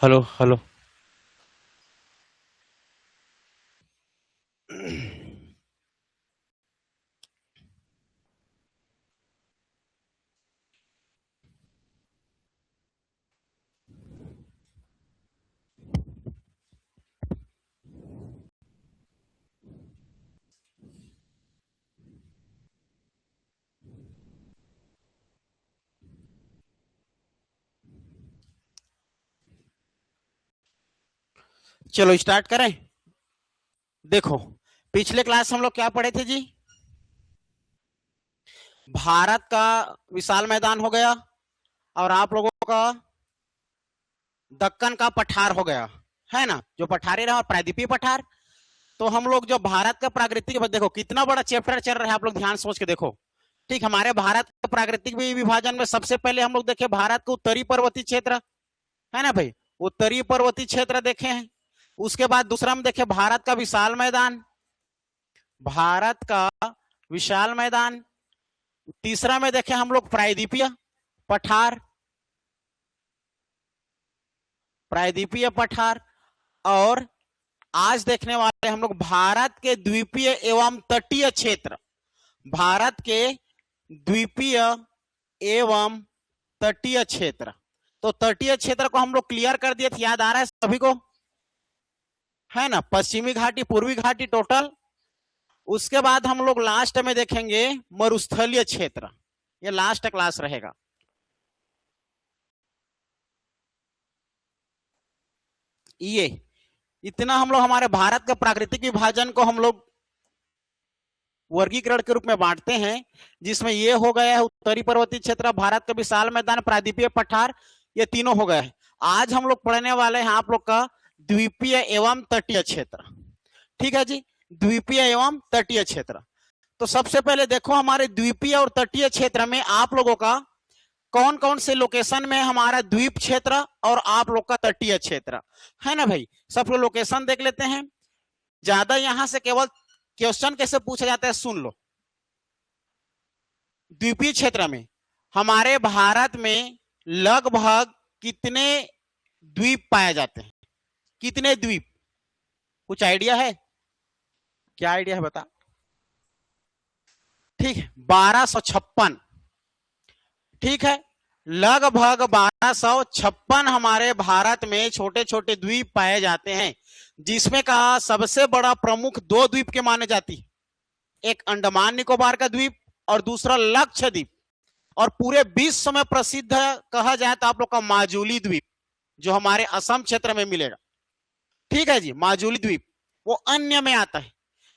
Hello hello. चलो start करें। देखो, पिछले क्लास हम लोग क्या पढ़े थे जी? भारत का विशाल मैदान हो गया और आप लोगों का दक्कन का पठार हो गया, है ना? जो पठारी रहा, प्रायद्वीपीय पठार। तो हम लोग जो भारत का प्राकृतिक, देखो कितना बड़ा चैप्टर चल रहा है, आप लोग ध्यान सोच के देखो। ठीक, हमारे भारत के प्राकृतिक विभाजन में सबसे पहले हम लोग देखे भारत का उत्तरी पर्वतीय क्षेत्र, है ना भाई? उत्तरी पर्वतीय क्षेत्र देखे हैं। उसके बाद दूसरा में देखे भारत का विशाल मैदान, भारत का विशाल मैदान। तीसरा में देखे हम लोग प्रायद्वीपीय पठार, प्रायद्वीपीय पठार। और आज देखने वाले हम लोग भारत के द्वीपीय एवं तटीय क्षेत्र, भारत के द्वीपीय एवं तटीय क्षेत्र। तो तटीय क्षेत्र को हम लोग क्लियर कर दिए थे, याद आ रहा है सभी को, है ना? पश्चिमी घाटी, पूर्वी घाटी टोटल। उसके बाद हम लोग लास्ट में देखेंगे मरुस्थलीय क्षेत्र, ये लास्ट क्लास रहेगा। ये इतना हम लोग हमारे भारत के प्राकृतिक विभाजन को हम लोग वर्गीकरण के रूप में बांटते हैं, जिसमें ये हो गया है उत्तरी पर्वतीय क्षेत्र, भारत का विशाल मैदान, प्रायद्वीपीय पठार, ये तीनों हो गए हैं। आज हम लोग पढ़ने वाले हैं आप लोग का द्वीपीय एवं तटीय क्षेत्र। ठीक है जी, द्वीपीय एवं तटीय क्षेत्र। तो सबसे पहले देखो, हमारे द्वीपीय और तटीय क्षेत्र में आप लोगों का कौन कौन से लोकेशन में हमारा द्वीप क्षेत्र और आप लोग का तटीय क्षेत्र, है ना भाई? सब लोग लोकेशन देख लेते हैं। ज्यादा यहां से केवल क्वेश्चन कैसे पूछा जाता है सुन लो। द्वीपीय क्षेत्र में हमारे भारत में लगभग कितने द्वीप पाए जाते हैं? कितने द्वीप, कुछ आइडिया है? क्या आइडिया है बता? ठीक है, 1256। ठीक है, लगभग 1256 हमारे भारत में छोटे छोटे द्वीप पाए जाते हैं, जिसमें का सबसे बड़ा प्रमुख दो द्वीप के माने जाती है, एक अंडमान निकोबार का द्वीप और दूसरा लक्षद्वीप। और पूरे विश्व में प्रसिद्ध कहा जाए तो आप लोग का माजुली द्वीप, जो हमारे असम क्षेत्र में मिलेगा। ठीक है जी, माजुली द्वीप वो अन्य में आता है,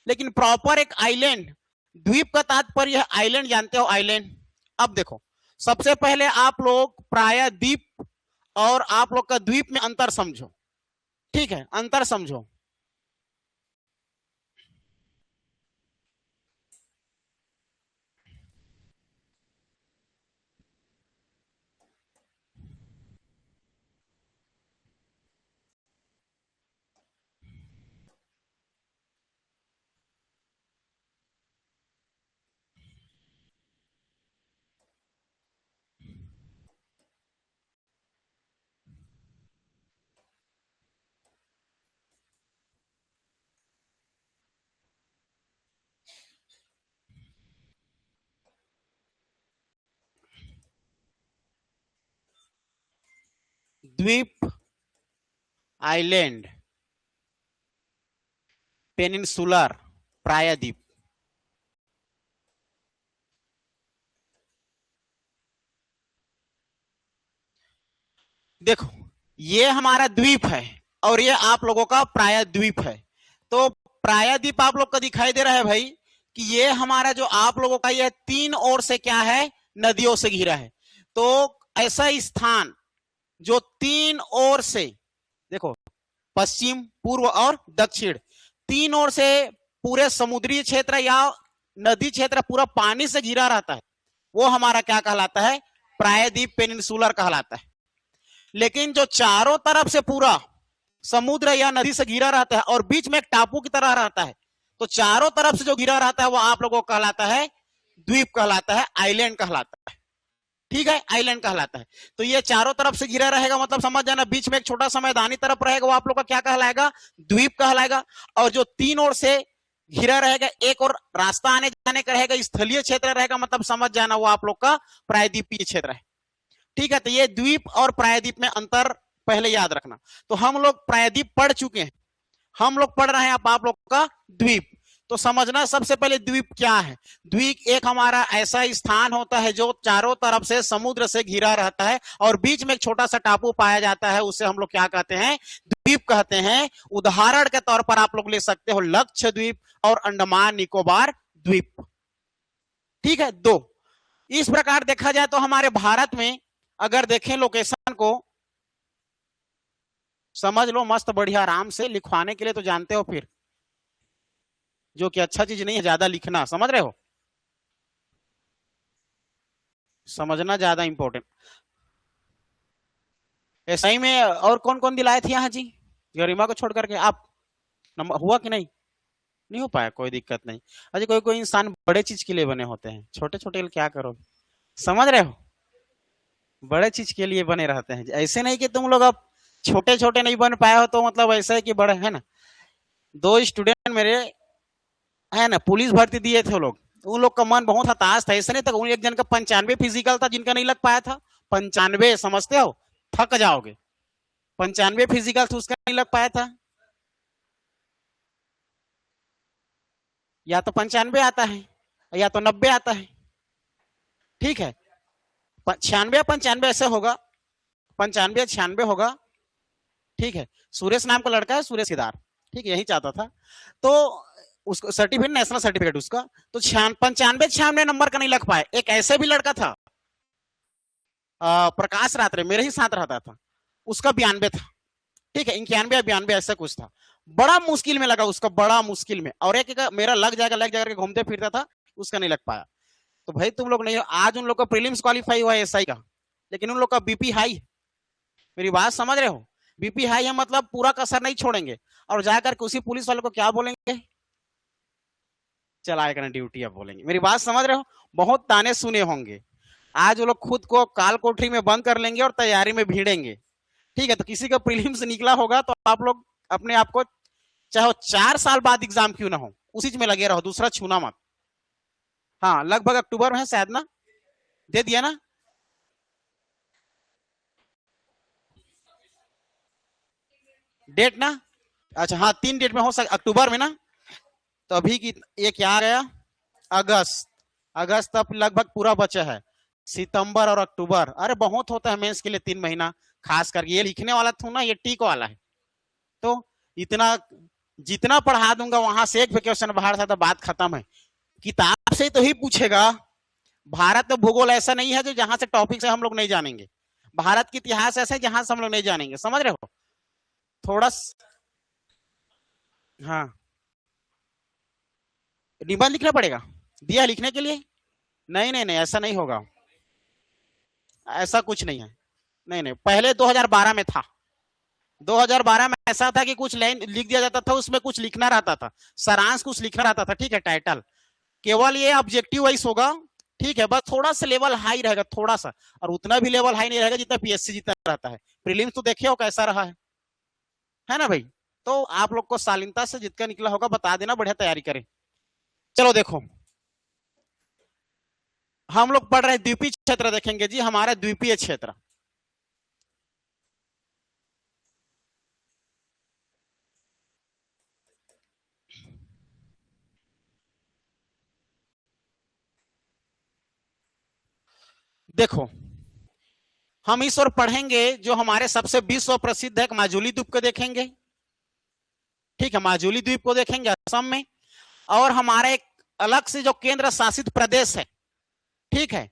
लेकिन प्रॉपर एक आइलैंड, द्वीप का तात्पर्य है आइलैंड, जानते हो आइलैंड। अब देखो, सबसे पहले आप लोग प्रायद्वीप और आप लोग का द्वीप में अंतर समझो। ठीक है, अंतर समझो। द्वीप, आइलैंड, पेनिनसुलर, प्रायद्वीप। देखो, ये हमारा द्वीप है और ये आप लोगों का प्रायद्वीप है। तो प्रायद्वीप आप लोग का दिखाई दे रहा है भाई कि ये हमारा जो आप लोगों का ये तीन ओर से क्या है, नदियों से घिरा है। तो ऐसा स्थान जो तीन ओर से, देखो पश्चिम, पूर्व और दक्षिण, तीन ओर से पूरे समुद्री क्षेत्र या नदी क्षेत्र पूरा पानी से घिरा रहता है, वो हमारा क्या कहलाता है? प्रायद्वीप, पेनिनसुलर कहलाता है। लेकिन जो चारों तरफ से पूरा समुद्र या नदी से घिरा रहता है और बीच में एक टापू की तरह रहता है, तो चारों तरफ से जो घिरा रहता है वो आप लोगों को कहलाता है द्वीप, कहलाता है आइलैंड कहलाता है। ठीक है, आइलैंड कहलाता है। तो ये चारों तरफ से घिरा रहेगा, मतलब समझ जाना, बीच में एक छोटा सा मैदानी तरफ रहेगा, वो आप लोग का क्या कहलाएगा, द्वीप कहलाएगा। और जो तीन ओर से घिरा रहेगा, एक और रास्ता आने जाने का रहेगा, स्थलीय क्षेत्र रहेगा, मतलब समझ जाना वो आप लोग का प्रायद्वीपीय क्षेत्र है। ठीक है, तो ये द्वीप और प्रायद्वीप में अंतर पहले याद रखना। तो हम लोग प्रायद्वीप पढ़ चुके हैं, हम लोग पढ़ रहे हैं आप लोग का द्वीप। तो समझना सबसे पहले द्वीप क्या है। द्वीप एक हमारा ऐसा स्थान होता है जो चारों तरफ से समुद्र से घिरा रहता है और बीच में एक छोटा सा टापू पाया जाता है, उसे हम लोग क्या कहते हैं, द्वीप कहते हैं। उदाहरण के तौर पर आप लोग ले सकते हो लक्षद्वीप और अंडमान निकोबार द्वीप। ठीक है, दो। इस प्रकार देखा जाए तो हमारे भारत में अगर देखें लोकेशन को, समझ लो मस्त बढ़िया आराम से लिखवाने के लिए तो जानते हो फिर, जो कि अच्छा चीज नहीं है ज्यादा लिखना, समझ रहे हो, समझना ज्यादा इंपॉर्टेंट। ऐसा ही में और कौन कौन दिलाए थे यहाँ जी, गरिमा को छोड़ करके आप, नंबर हुआ कि नहीं, नहीं हो पाया, कोई दिक्कत नहीं। अजय कोई कोई इंसान बड़े चीज के लिए बने होते हैं, छोटे छोटे क्या करोगे, समझ रहे हो, बड़े चीज के लिए बने रहते हैं। ऐसे नहीं कि तुम लोग अब छोटे छोटे नहीं बन पाए हो तो मतलब ऐसा है कि बड़े है ना। दो स्टूडेंट मेरे है ना पुलिस भर्ती दिए थे लोग, उन लोग का मन बहुत हताश था। ऐसे नहीं था, एक जन का 95 फिजिकल था जिनका नहीं लग पाया था, 95 समझते हो, थक जाओगे, 95 फिजिकल था उसका नहीं लग पाया था। या तो 95 आता है या तो 90 आता है। ठीक है, 96 95 ऐसे होगा, 95 96 होगा। ठीक है, सुरेश नाम का लड़का है, सुरेश केदार, ठीक है, यही चाहता था। तो उसको सर्टिफिकेट, नेशनल सर्टिफिकेट उसका, तो 95 96 नंबर का नहीं लग पाए। एक ऐसे भी लड़का था प्रकाश रात्रे, मेरे ही साथ रहता था, उसका 92 था। ठीक है, 91 92 ऐसा कुछ था, बड़ा मुश्किल में लगा उसका, बड़ा मुश्किल में। और एक मेरा लग जाएगा घूमते फिरता था, उसका नहीं लग पाया। तो भाई तुम लोग नहीं, आज उन लोग का प्रीलिम्स क्वालिफाई हुआ है एसआई का, लेकिन उन लोग का बीपी हाई। मेरी बात समझ रहे हो, बीपी हाई है मतलब पूरा कसर नहीं छोड़ेंगे, और जाकर उसी पुलिस वाले को क्या बोलेंगे, चलाए करना ड्यूटी, अब बोलेंगे। मेरी बात समझ रहे हो, बहुत ताने सुने होंगे। आज वो लोग खुद को काल कोठरी में बंद कर लेंगे और तैयारी में भिड़ेंगे। ठीक है, तो किसी का प्रीलिम्स निकला होगा तो आप लोग अपने आप को, चाहे 4 साल बाद एग्जाम क्यों ना हो, उसी में लगे रहो, दूसरा छूना मत। हाँ, लगभग अक्टूबर में है शायद ना, दे दिया ना, डेट ना, अच्छा हाँ 3 डेट में हो सकता, अक्टूबर में ना। तो अभी की ये क्या आ गया, अगस्त, अगस्त अब लगभग पूरा बचा है, सितंबर और अक्टूबर, अरे बहुत होता है मेंस के लिए 3 महीना, खास करके ये लिखने वाला था ना, ये टीक वाला है। तो इतना जितना पढ़ा दूंगा वहां से एक क्वेश्चन बाहर था तो बात खत्म है। किताब से तो ही पूछेगा। भारत में भूगोल ऐसा नहीं है जो जहां से टॉपिक से हम लोग नहीं जानेंगे, भारत की इतिहास ऐसा है जहां से हम लोग नहीं जानेंगे, समझ रहे हो थोड़ा। हाँ, निबंध लिखना पड़ेगा, दिया लिखने के लिए, नहीं नहीं नहीं ऐसा नहीं होगा, ऐसा कुछ नहीं है, नहीं नहीं, पहले 2012 में था, 2012 में ऐसा था कि कुछ लाइन लिख दिया जाता था, उसमें कुछ लिखना रहता था, सारांश कुछ लिखना रहता था। ठीक है, टाइटल केवल ये ऑब्जेक्टिव वाइज होगा। ठीक है, बस थोड़ा सा लेवल हाई रहेगा, थोड़ा सा, और उतना भी लेवल हाई नहीं रहेगा जितना पीएससी जितना रहता है। प्रीलिम्स तो देखे हो कैसा रहा है ना भाई। तो आप लोग को शालीनता से जितना निकला होगा बता देना, बढ़िया तैयारी करें। चलो देखो, हम लोग पढ़ रहे हैं द्वीपीय क्षेत्र, देखेंगे जी हमारा द्वीपीय क्षेत्र। देखो, हम इस ओर पढ़ेंगे जो हमारे सबसे विश्व प्रसिद्ध है, माजुली द्वीप को देखेंगे। ठीक है, माजुली द्वीप को देखेंगे असम में, और हमारा एक अलग से जो केंद्र शासित प्रदेश है, ठीक है,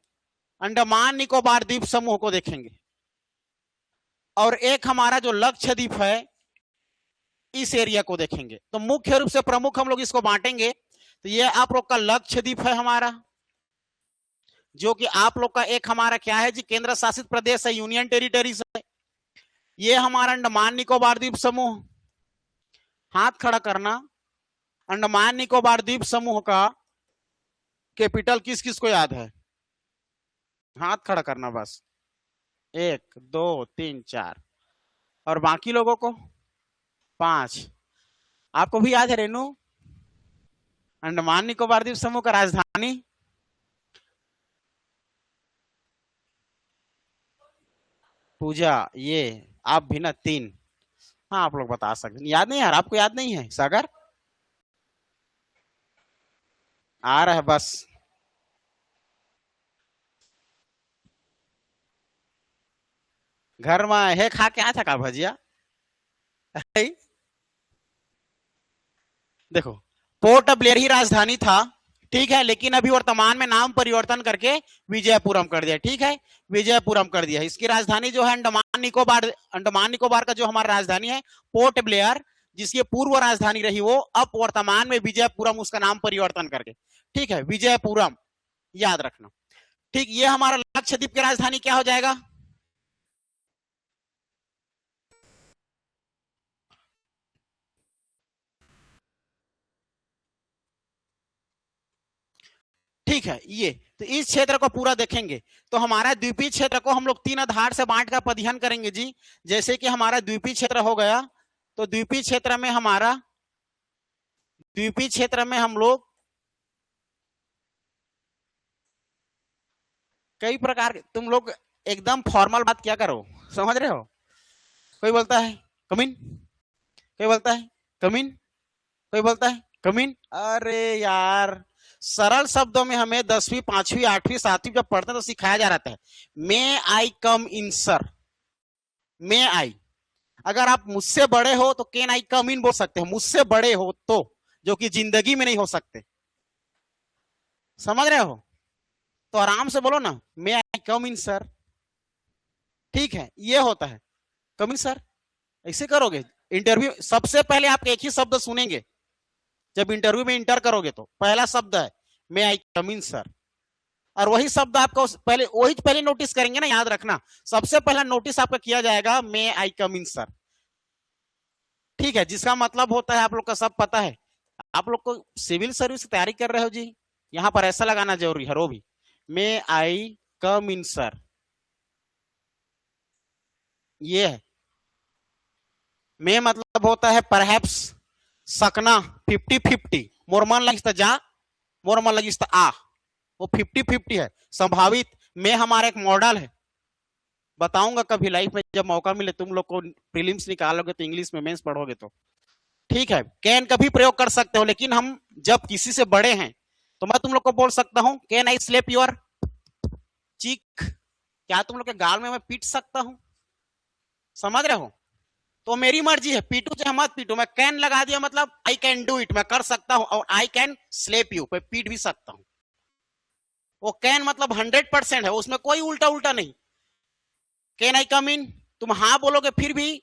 अंडमान निकोबार द्वीप समूह को देखेंगे। और एक हमारा जो लक्षद्वीप है, इस एरिया को देखेंगे। तो मुख्य रूप से प्रमुख हम लोग इसको बांटेंगे। तो ये आप लोग का लक्षद्वीप है हमारा, जो कि आप लोग का एक हमारा क्या है जी, केंद्र शासित प्रदेश है, यूनियन टेरिटरीज है। ये हमारा अंडमान निकोबार द्वीप समूह, हाथ खड़ा करना। अंडमान निकोबार द्वीप समूह का कैपिटल किस किस को याद है, हाथ खड़ा करना बस। 1 2 3 4। और बाकी लोगों को 5। आपको भी याद है रेनू, अंडमान निकोबार द्वीप समूह का राजधानी? पूजा, ये आप भी ना 3। हाँ आप लोग बता सकते हैं। याद नहीं यार, आपको याद नहीं है सागर? आ रहा है बस। घर में है खा के आया था का भजिया? देखो, पोर्ट ब्लेयर ही राजधानी था, ठीक है, लेकिन अभी वर्तमान में नाम परिवर्तन करके विजयपुरम कर दिया। ठीक है, विजयपुरम कर दिया। इसकी राजधानी जो है अंडमान निकोबार, अंडमान निकोबार का जो हमारा राजधानी है पोर्ट ब्लेयर, जिसकी पूर्व राजधानी रही वो अब वर्तमान में विजयपुरम, उसका नाम परिवर्तन करके, ठीक है, विजयपुरम, याद रखना। ठीक, ये हमारा लक्षद्वीप की राजधानी क्या हो जाएगा? ठीक है, ये तो इस क्षेत्र को पूरा देखेंगे तो हमारा द्वीपीय क्षेत्र को हम लोग 3 आधार से बांट कर अध्ययन करेंगे जी। जैसे कि हमारा द्वीपीय क्षेत्र हो गया, तो द्वीपीय क्षेत्र में हमारा, द्वीपीय क्षेत्र में हम लोग कई प्रकार के, तुम लोग एकदम फॉर्मल बात क्या करो, समझ रहे हो? कोई बोलता है कमीन, कोई बोलता है कमीन, कोई बोलता है कमीन। अरे यार, सरल शब्दों में हमें 10वीं 5वीं 8वीं 7वीं जब पढ़ते हैं तो सिखाया जा रहा है मे आई कम इन सर, मे आई। अगर आप मुझसे बड़े हो तो कैन आई कम इन बोल सकते हो, मुझसे बड़े हो तो, जो कि जिंदगी में नहीं हो सकते, समझ रहे हो? तो आराम से बोलो ना, मे आई कम इन सर। ठीक है, ये होता है कम इन सर। ऐसे करोगे इंटरव्यू, सबसे पहले आप एक ही शब्द सुनेंगे जब इंटरव्यू में इंटर करोगे, तो पहला शब्द है मे आई कम इन सर, और वही शब्द आपको पहले, वही पहले नोटिस करेंगे ना, याद रखना। सबसे पहला नोटिस आपका किया जाएगा मे आई कम इन सर, ठीक है, जिसका मतलब होता है, आप लोग का सब पता है। आप लोग को सिविल सर्विस की तैयारी कर रहे हो जी, यहां पर ऐसा लगाना जरूरी है, रो भी, मे आई कम इन सर, ये है। मे मतलब होता है परहैप्स, सकना, 50-50, मोरमन लगिस्ता जा, मोरमन लगिस्ता आ, वो 50-50 है, संभावित। में हमारा एक मॉडल है, बताऊंगा कभी लाइफ में जब मौका मिले, तुम लोग को प्रीलिम्स निकालोगे तो इंग्लिश में मेंस पढ़ोगे तो, ठीक है। कैन का भी प्रयोग कर सकते हो, लेकिन हम जब किसी से बड़े हैं तो मैं तुम लोग को बोल सकता हूं can I slept your cheek, क्या तुम लोग के गाल में मैं पीट सकता हूं, समझ रहे हो? तो मेरी मर्जी है, पीटू चाहे मत पीटू, मैं कैन लगा दिया मतलब आई कैन डू इट, मैं कर सकता हूं, और आई कैन स्लेप यू, मैं पीट भी सकता हूं। वो कैन मतलब 100% है, उसमें कोई उल्टा उल्टा नहीं। कैन आई कम इन, तुम हाँ बोलोगे फिर भी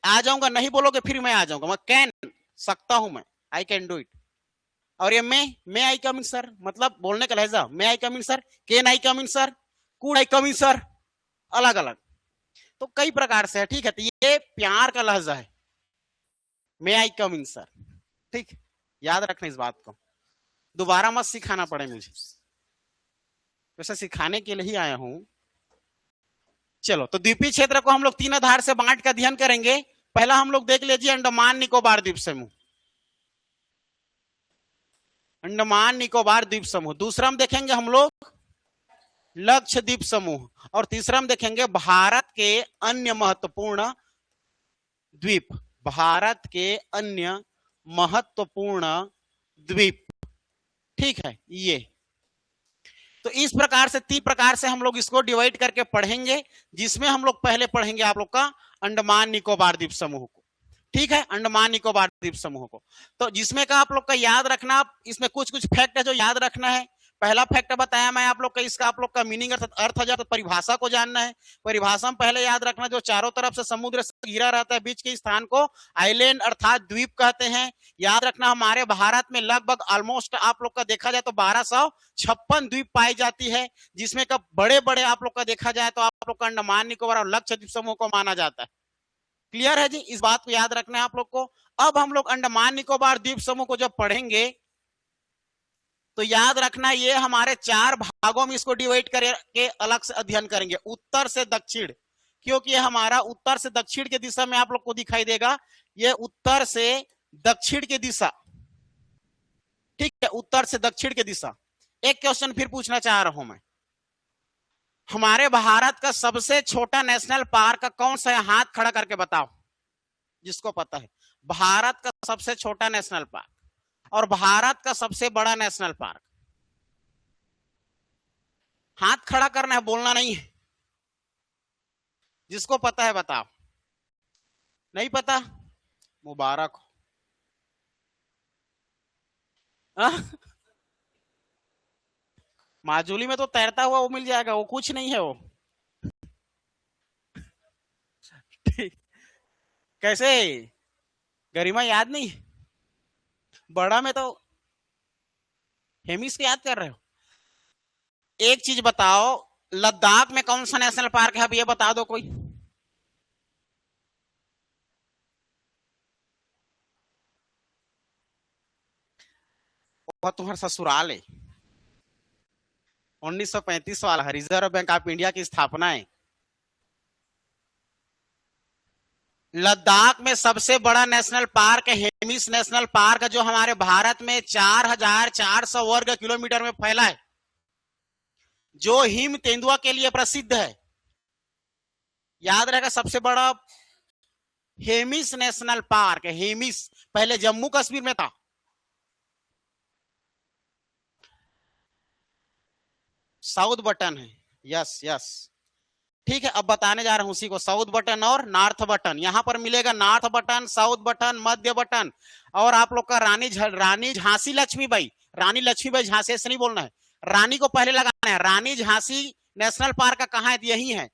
आ जाऊंगा, नहीं बोलोगे फिर मैं आ जाऊंगा, मैं कैन सकता हूं, मैं आई कैन डू इट। और ये मैं आई कम इन सर, मतलब बोलने का लहजा, मैं I come in sir, can I come in sir, could I come in sir, अलग अलग, तो कई प्रकार से है, ठीक है। तो ये प्यार का लहजा है, मे आई कम इन सर, ठीक, याद रखना इस बात को, दोबारा मत सिखाना पड़े मुझे, वैसे सिखाने के लिए ही आया हूं। चलो, तो द्वीपीय क्षेत्र को हम लोग 3 आधार से बांट का अध्ययन करेंगे। पहला हम लोग देख लीजिए अंडमान निकोबार द्वीप समूह, अंडमान निकोबार द्वीप समूह। दूसरा हम देखेंगे हम लोग लक्षद्वीप समूह, और तीसरा हम देखेंगे भारत के अन्य महत्वपूर्ण द्वीप, भारत के अन्य महत्वपूर्ण द्वीप, ठीक है। ये तो इस प्रकार से 3 प्रकार से हम लोग इसको डिवाइड करके पढ़ेंगे, जिसमें हम लोग पहले पढ़ेंगे आप लोग का अंडमान निकोबार द्वीप समूह को, ठीक है, अंडमान निकोबार द्वीप समूह को। तो जिसमें का आप लोग का याद रखना, इसमें कुछ कुछ फैक्ट है जो याद रखना है। पहला फैक्ट बताया मैं आप लोग का, इसका आप लोग का मीनिंग अर्थ तो परिभाषा को जानना है। परिभाषा में पहले याद रखना, जो चारों तरफ से समुद्र से घिरा रहता है, बीच के स्थान को आइलैंड अर्थात द्वीप कहते हैं। याद रखना, हमारे भारत में लगभग ऑलमोस्ट आप लोग का देखा जाए तो 1256 द्वीप पाई जाती है, जिसमें का बड़े बड़े आप लोग का देखा जाए तो आप लोग का अंडमान निकोबार और लक्षद्वीप समूह को माना जाता है। क्लियर है जी, इस बात को याद रखना है आप लोग को। अब हम लोग अंडमान निकोबार द्वीप समूह को जब पढ़ेंगे तो याद रखना ये हमारे 4 भागों में इसको डिवाइड करके अलग से अध्ययन करेंगे, उत्तर से दक्षिण, क्योंकि ये हमारा उत्तर से दक्षिण की दिशा में आप लोग को दिखाई देगा, ये उत्तर से दक्षिण की दिशा, ठीक है, उत्तर से दक्षिण की दिशा। एक क्वेश्चन फिर पूछना चाह रहा हूं मैं, हमारे भारत का सबसे छोटा नेशनल पार्क कौन सा है? हाथ खड़ा करके बताओ जिसको पता है। भारत का सबसे छोटा नेशनल पार्क और भारत का सबसे बड़ा नेशनल पार्क, हाथ खड़ा करना है, बोलना नहीं है। जिसको पता है बताओ, नहीं पता मुबारक हो। माजुली में तो तैरता हुआ वो मिल जाएगा, वो कुछ नहीं है वो। कैसे गरिमा याद नहीं? बड़ा में तो हेमिस को याद कर रहे हो। एक चीज बताओ, लद्दाख में कौन सा नेशनल पार्क है? अब ये बता दो कोई। वो तुम्हारा ससुराल है, 1935 वाला, रिजर्व बैंक ऑफ इंडिया की स्थापना है। लद्दाख में सबसे बड़ा नेशनल पार्क है हेमिस नेशनल पार्क, जो हमारे भारत में 4400 वर्ग किलोमीटर में फैला है, जो हिम तेंदुआ के लिए प्रसिद्ध है। याद रहेगा, सबसे बड़ा हेमिस नेशनल पार्क है। हेमिस पहले जम्मू कश्मीर में था। साउथ बटन है, यस यस, ठीक है। अब बताने जा रहा हूं उसी को, साउथ बटन और नॉर्थ बटन। यहां पर मिलेगा नॉर्थ बटन, साउथ बटन, मध्य बटन, और आप लोग का रानी झांसी लक्ष्मीबाई, रानी लक्ष्मीबाई झांसी से नहीं बोलना है, रानी को पहले लगाना है। रानी झांसी नेशनल पार्क का कहां है? यही है।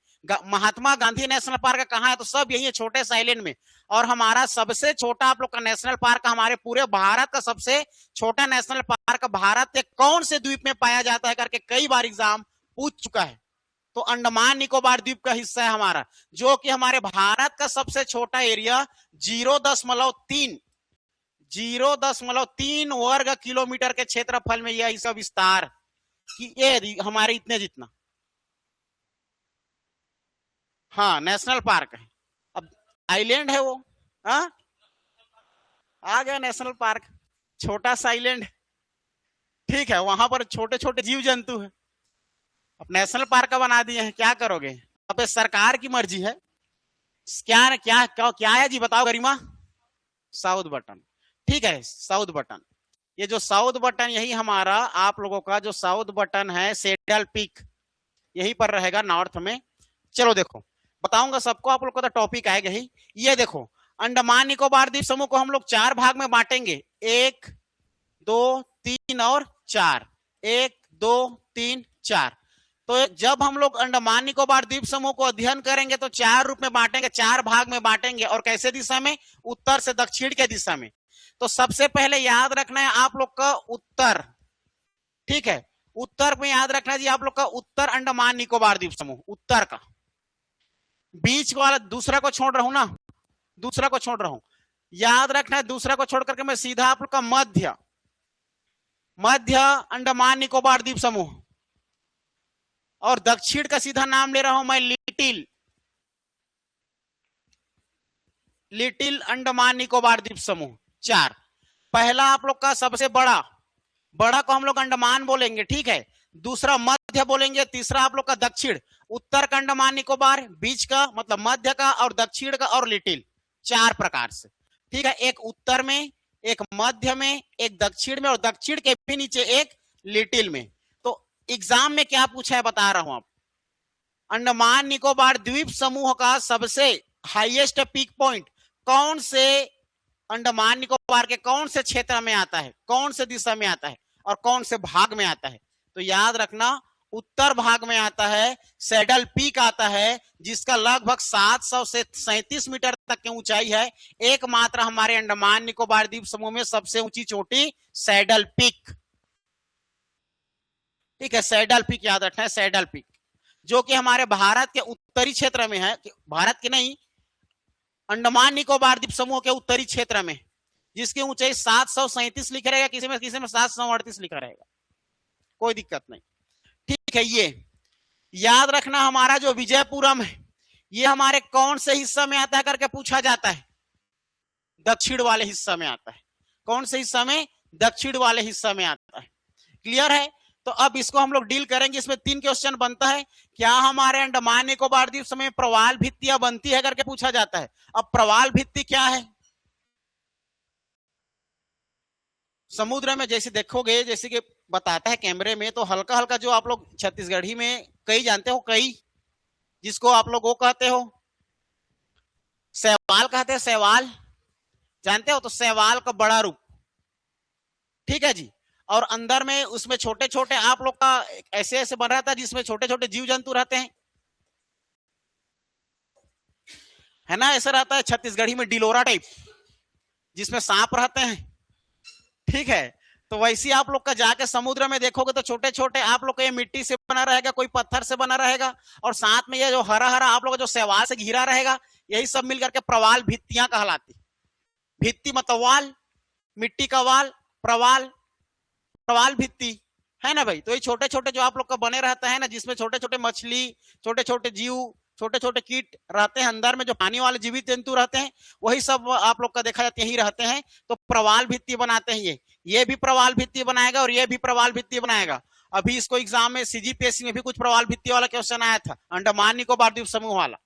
महात्मा गांधी नेशनल पार्क कहां है? तो सब यही है, छोटे सा आइलैंड में। और हमारा सबसे छोटा आप लोग का नेशनल पार्क, हमारे पूरे भारत का सबसे छोटा नेशनल पार्क भारत के कौन से द्वीप में पाया जाता है करके कई बार एग्जाम पूछ चुका है। तो अंडमान निकोबार द्वीप का हिस्सा है हमारा, जो कि हमारे भारत का सबसे छोटा एरिया 0.3 वर्ग किलोमीटर के क्षेत्रफल में यह इसका विस्तार कि ये हमारे इतने जितना, हाँ नेशनल पार्क है। अब आइलैंड है वो, हाँ आ गया नेशनल पार्क, छोटा सा आइलैंड, ठीक है। वहां पर छोटे छोटे जीव जंतु है। अब नेशनल पार्क का बना दिए हैं, क्या करोगे? अब सरकार की मर्जी है। क्या क्या क्या, क्या है जी बताओ गरिमा? साउथ बटन, ठीक है, साउथ बटन। ये जो साउथ बटन, यही हमारा आप लोगों का जो साउथ बटन है, सेडल पीक, यही पर रहेगा नॉर्थ में। चलो देखो, बताऊंगा सबको, आप लोग का तो टॉपिक आएगा ही। ये देखो, अंडमान निकोबार द्वीप समूह को हम लोग 4 भाग में बांटेंगे, 1 2 3 और 4, 1 2 3 4। तो जब हम लोग अंडमान निकोबार द्वीप समूह को अध्ययन करेंगे तो 4 रूप में बांटेंगे, 4 भाग में बांटेंगे। और कैसे दिशा में? उत्तर से दक्षिण के दिशा में। तो सबसे पहले याद रखना है आप लोग का उत्तर, ठीक है, उत्तर में याद रखना जी आप लोग का उत्तर अंडमान निकोबार द्वीप समूह, उत्तर का। बीच वाला दूसरा को छोड़ रहा हूं ना, दूसरा को छोड़ रहा हूं, याद रखना है दूसरा को छोड़ करके मैं सीधा आप लोग का मध्य, मध्य अंडमान निकोबार द्वीप समूह, और दक्षिण का सीधा नाम ले रहा हूं मैं लिटिल, लिटिल अंडमान निकोबार द्वीप समूह। 4, पहला आप लोग का सबसे बड़ा, बड़ा को हम लोग अंडमान बोलेंगे, ठीक है, दूसरा मध्य बोलेंगे, तीसरा आप लोग का दक्षिण, उत्तर का अंडमान निकोबार, बीच का मतलब मध्य का, और दक्षिण का और लिटिल, 4 प्रकार से, ठीक है। एक उत्तर में, एक मध्य में, एक दक्षिण में, और दक्षिण के भी नीचे एक लिटिल में। तो एग्जाम में क्या पूछा है बता रहा हूं आप, अंडमान निकोबार द्वीप समूह का सबसे हाईएस्ट पीक पॉइंट कौन से अंडमान निकोबार के कौन से क्षेत्र में आता है, कौन से दिशा में आता है, और कौन से भाग में आता है? तो याद रखना, उत्तर भाग में आता है, सैडल पीक आता है, जिसका लगभग 700 से 37 मीटर तक की ऊंचाई है। एकमात्र हमारे अंडमान निकोबार द्वीप समूह में सबसे ऊंची चोटी सैडल पीक, ठीक है, सैडल पीक याद रखना है, सैडल पीक, जो कि हमारे भारत के उत्तरी क्षेत्र में है, भारत के नहीं, अंडमान निकोबार द्वीप समूह के उत्तरी क्षेत्र में, जिसकी ऊंचाई 737 लिखा रहेगा, किसी में 738 लिखा रहेगा। कोई दिक्कत नहीं। ठीक है, ये याद रखना हमारा जो विजयपुरम है ये हमारे कौन से हिस्सा में आता है करके पूछा जाता है, दक्षिण वाले हिस्सा में आता है। कौन से हिस्सा में? दक्षिण वाले हिस्सा में आता है। क्लियर है? तो अब इसको हम लोग डील करेंगे। इसमें 3 क्वेश्चन बनता है। क्या हमारे अंडमान निकोबार द्वीप समूह में प्रवाल भित्तियां बनती है करके पूछा जाता है। अब प्रवाल भित्ति क्या है? समुद्र में जैसे देखोगे, जैसे कि बताता है कैमरे में, तो हल्का हल्का जो आप लोग छत्तीसगढ़ी में कई जानते हो, कई जिसको आप लोग वो कहते हो शैवाल कहते हैं, शैवाल जानते हो, तो शैवाल का बड़ा रूप। ठीक है जी। और अंदर में उसमें छोटे छोटे आप लोग का ऐसे ऐसे बन रहा था जिसमें छोटे छोटे जीव जंतु रहते हैं, है ना, ऐसा रहता है छत्तीसगढ़ी में डिलोरा टाइप, जिसमें सांप रहते हैं। ठीक है, तो वैसे आप लोग का जाके समुद्र में देखोगे तो छोटे छोटे आप लोग का ये मिट्टी से बना रहेगा, कोई पत्थर से बना रहेगा, और साथ में ये जो हरा हरा आप लोग जो शैवाल से घिरा रहेगा, यही सब मिलकर के प्रवाल भित्तियां कहलाती। भित्ति मतलब वाल, मिट्टी का वाल, प्रवाल, प्रवाल भित्ति, है ना भाई। तो ये छोटे छोटे जो आप लोग का बने रहता है ना, जिसमें छोटे छोटे मछली, छोटे छोटे जीव, छोटे छोटे कीट रहते हैं, अंदर में जो पानी वाले जीवित जंतु रहते हैं, वही सब आप लोग का देखा जाता है यही रहते हैं। तो प्रवाल भित्ति बनाते हैं ये भी प्रवाल भित्ति बनाएगा और ये भी प्रवाल भित्ति बनाएगा। अभी इसको एग्जाम में सीजीपीएससी में भी कुछ प्रवाल भित्ति वाला क्वेश्चन आया था, अंडमान निकोबार द्वीप समूह वाला।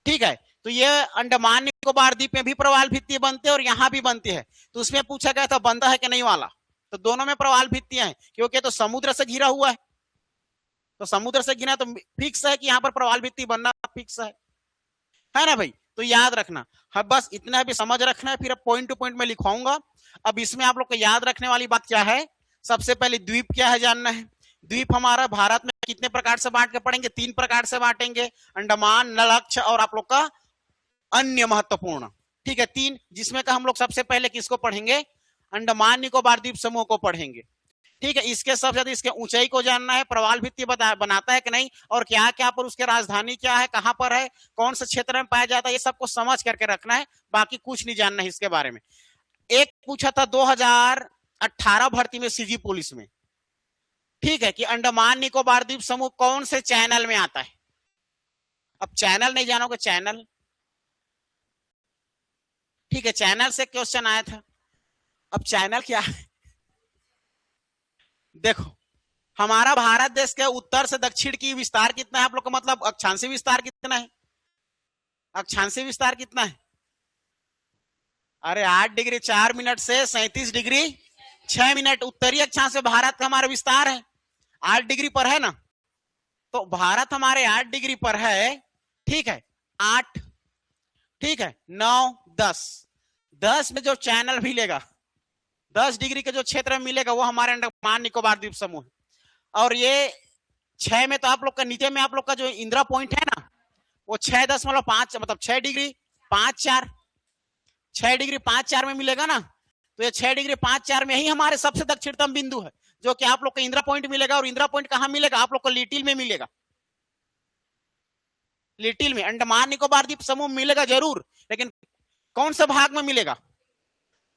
ठीक है, तो ये अंडमान निकोबार द्वीप में भी प्रवाल भित्ति बनते हैं और यहाँ भी बनती है। तो उसमें पूछा गया था बनता है कि नहीं वाला, तो दोनों में प्रवाल भित्तियां हैं, क्योंकि तो समुद्र से घिरा हुआ है, तो समुद्र से घिरा तो फिक्स है कि यहाँ पर प्रवाल भित्ति बनना फिक्स है ना भाई। तो याद रखना, हाँ बस इतना भी समझ रखना है, फिर अब पॉइंट टू पॉइंट में लिखवाऊंगा। अब इसमें आप लोग को याद रखने वाली बात क्या है, सबसे पहले द्वीप क्या है जानना है। द्वीप हमारा भारत में कितने प्रकार से बांट के पढ़ेंगे? 3 प्रकार से बांटेंगे, अंडमान, नलक्ष और आप लोग का अन्य महत्वपूर्ण। ठीक है, 3, जिसमें का हम लोग सबसे पहले किसको पढ़ेंगे? अंडमान निकोबार द्वीप समूह को पढ़ेंगे। ठीक है, इसके सबसे ज्यादा इसके ऊंचाई को जानना है, प्रवाल भित्ति बनाता है कि नहीं, और क्या क्या पर उसके राजधानी क्या है, कहां पर है, कौन से क्षेत्र में पाया जाता है, ये सबको समझ करके रखना है, बाकी कुछ नहीं जानना है इसके बारे में। एक पूछा था 2018 भर्ती में सीजी पुलिस में, ठीक है, कि अंडमान निकोबार द्वीप समूह कौन से चैनल में आता है। अब चैनल नहीं जानोगे, चैनल, ठीक है, चैनल से क्वेश्चन आया था। अब चैनल क्या है? देखो, हमारा भारत देश के उत्तर से दक्षिण की विस्तार कितना है आप लोग का, मतलब अक्षांशीय विस्तार कितना है? अक्षांशीय विस्तार कितना है? अरे 8 डिग्री 4 मिनट से 37 डिग्री 6 मिनट उत्तरी अक्षांश से भारत का हमारा विस्तार है, 8 डिग्री पर है ना। तो भारत हमारे 8 डिग्री पर है। ठीक है, 8, ठीक है, 9, 10 में जो चैनल मिलेगा, 10 डिग्री के जो क्षेत्र में मिलेगा वो हमारे अंडमान निकोबार द्वीप समूह है। और ये 6 में तो आप लोग का नीचे में आप लोग का जो इंदिरा पॉइंट है ना, वो 6.5 मतलब 6 डिग्री 5-4, 6 डिग्री 5-4 में मिलेगा ना। तो ये 6 डिग्री 5-4 में ही हमारे सबसे दक्षिणतम बिंदु है, जो कि आप लोग का इंदिरा पॉइंट मिलेगा। और इंदिरा पॉइंट कहां मिलेगा? आप लोग को लिटिल में मिलेगा, लिटिल में अंडमान निकोबार द्वीप समूह मिलेगा जरूर, लेकिन कौन से भाग में मिलेगा?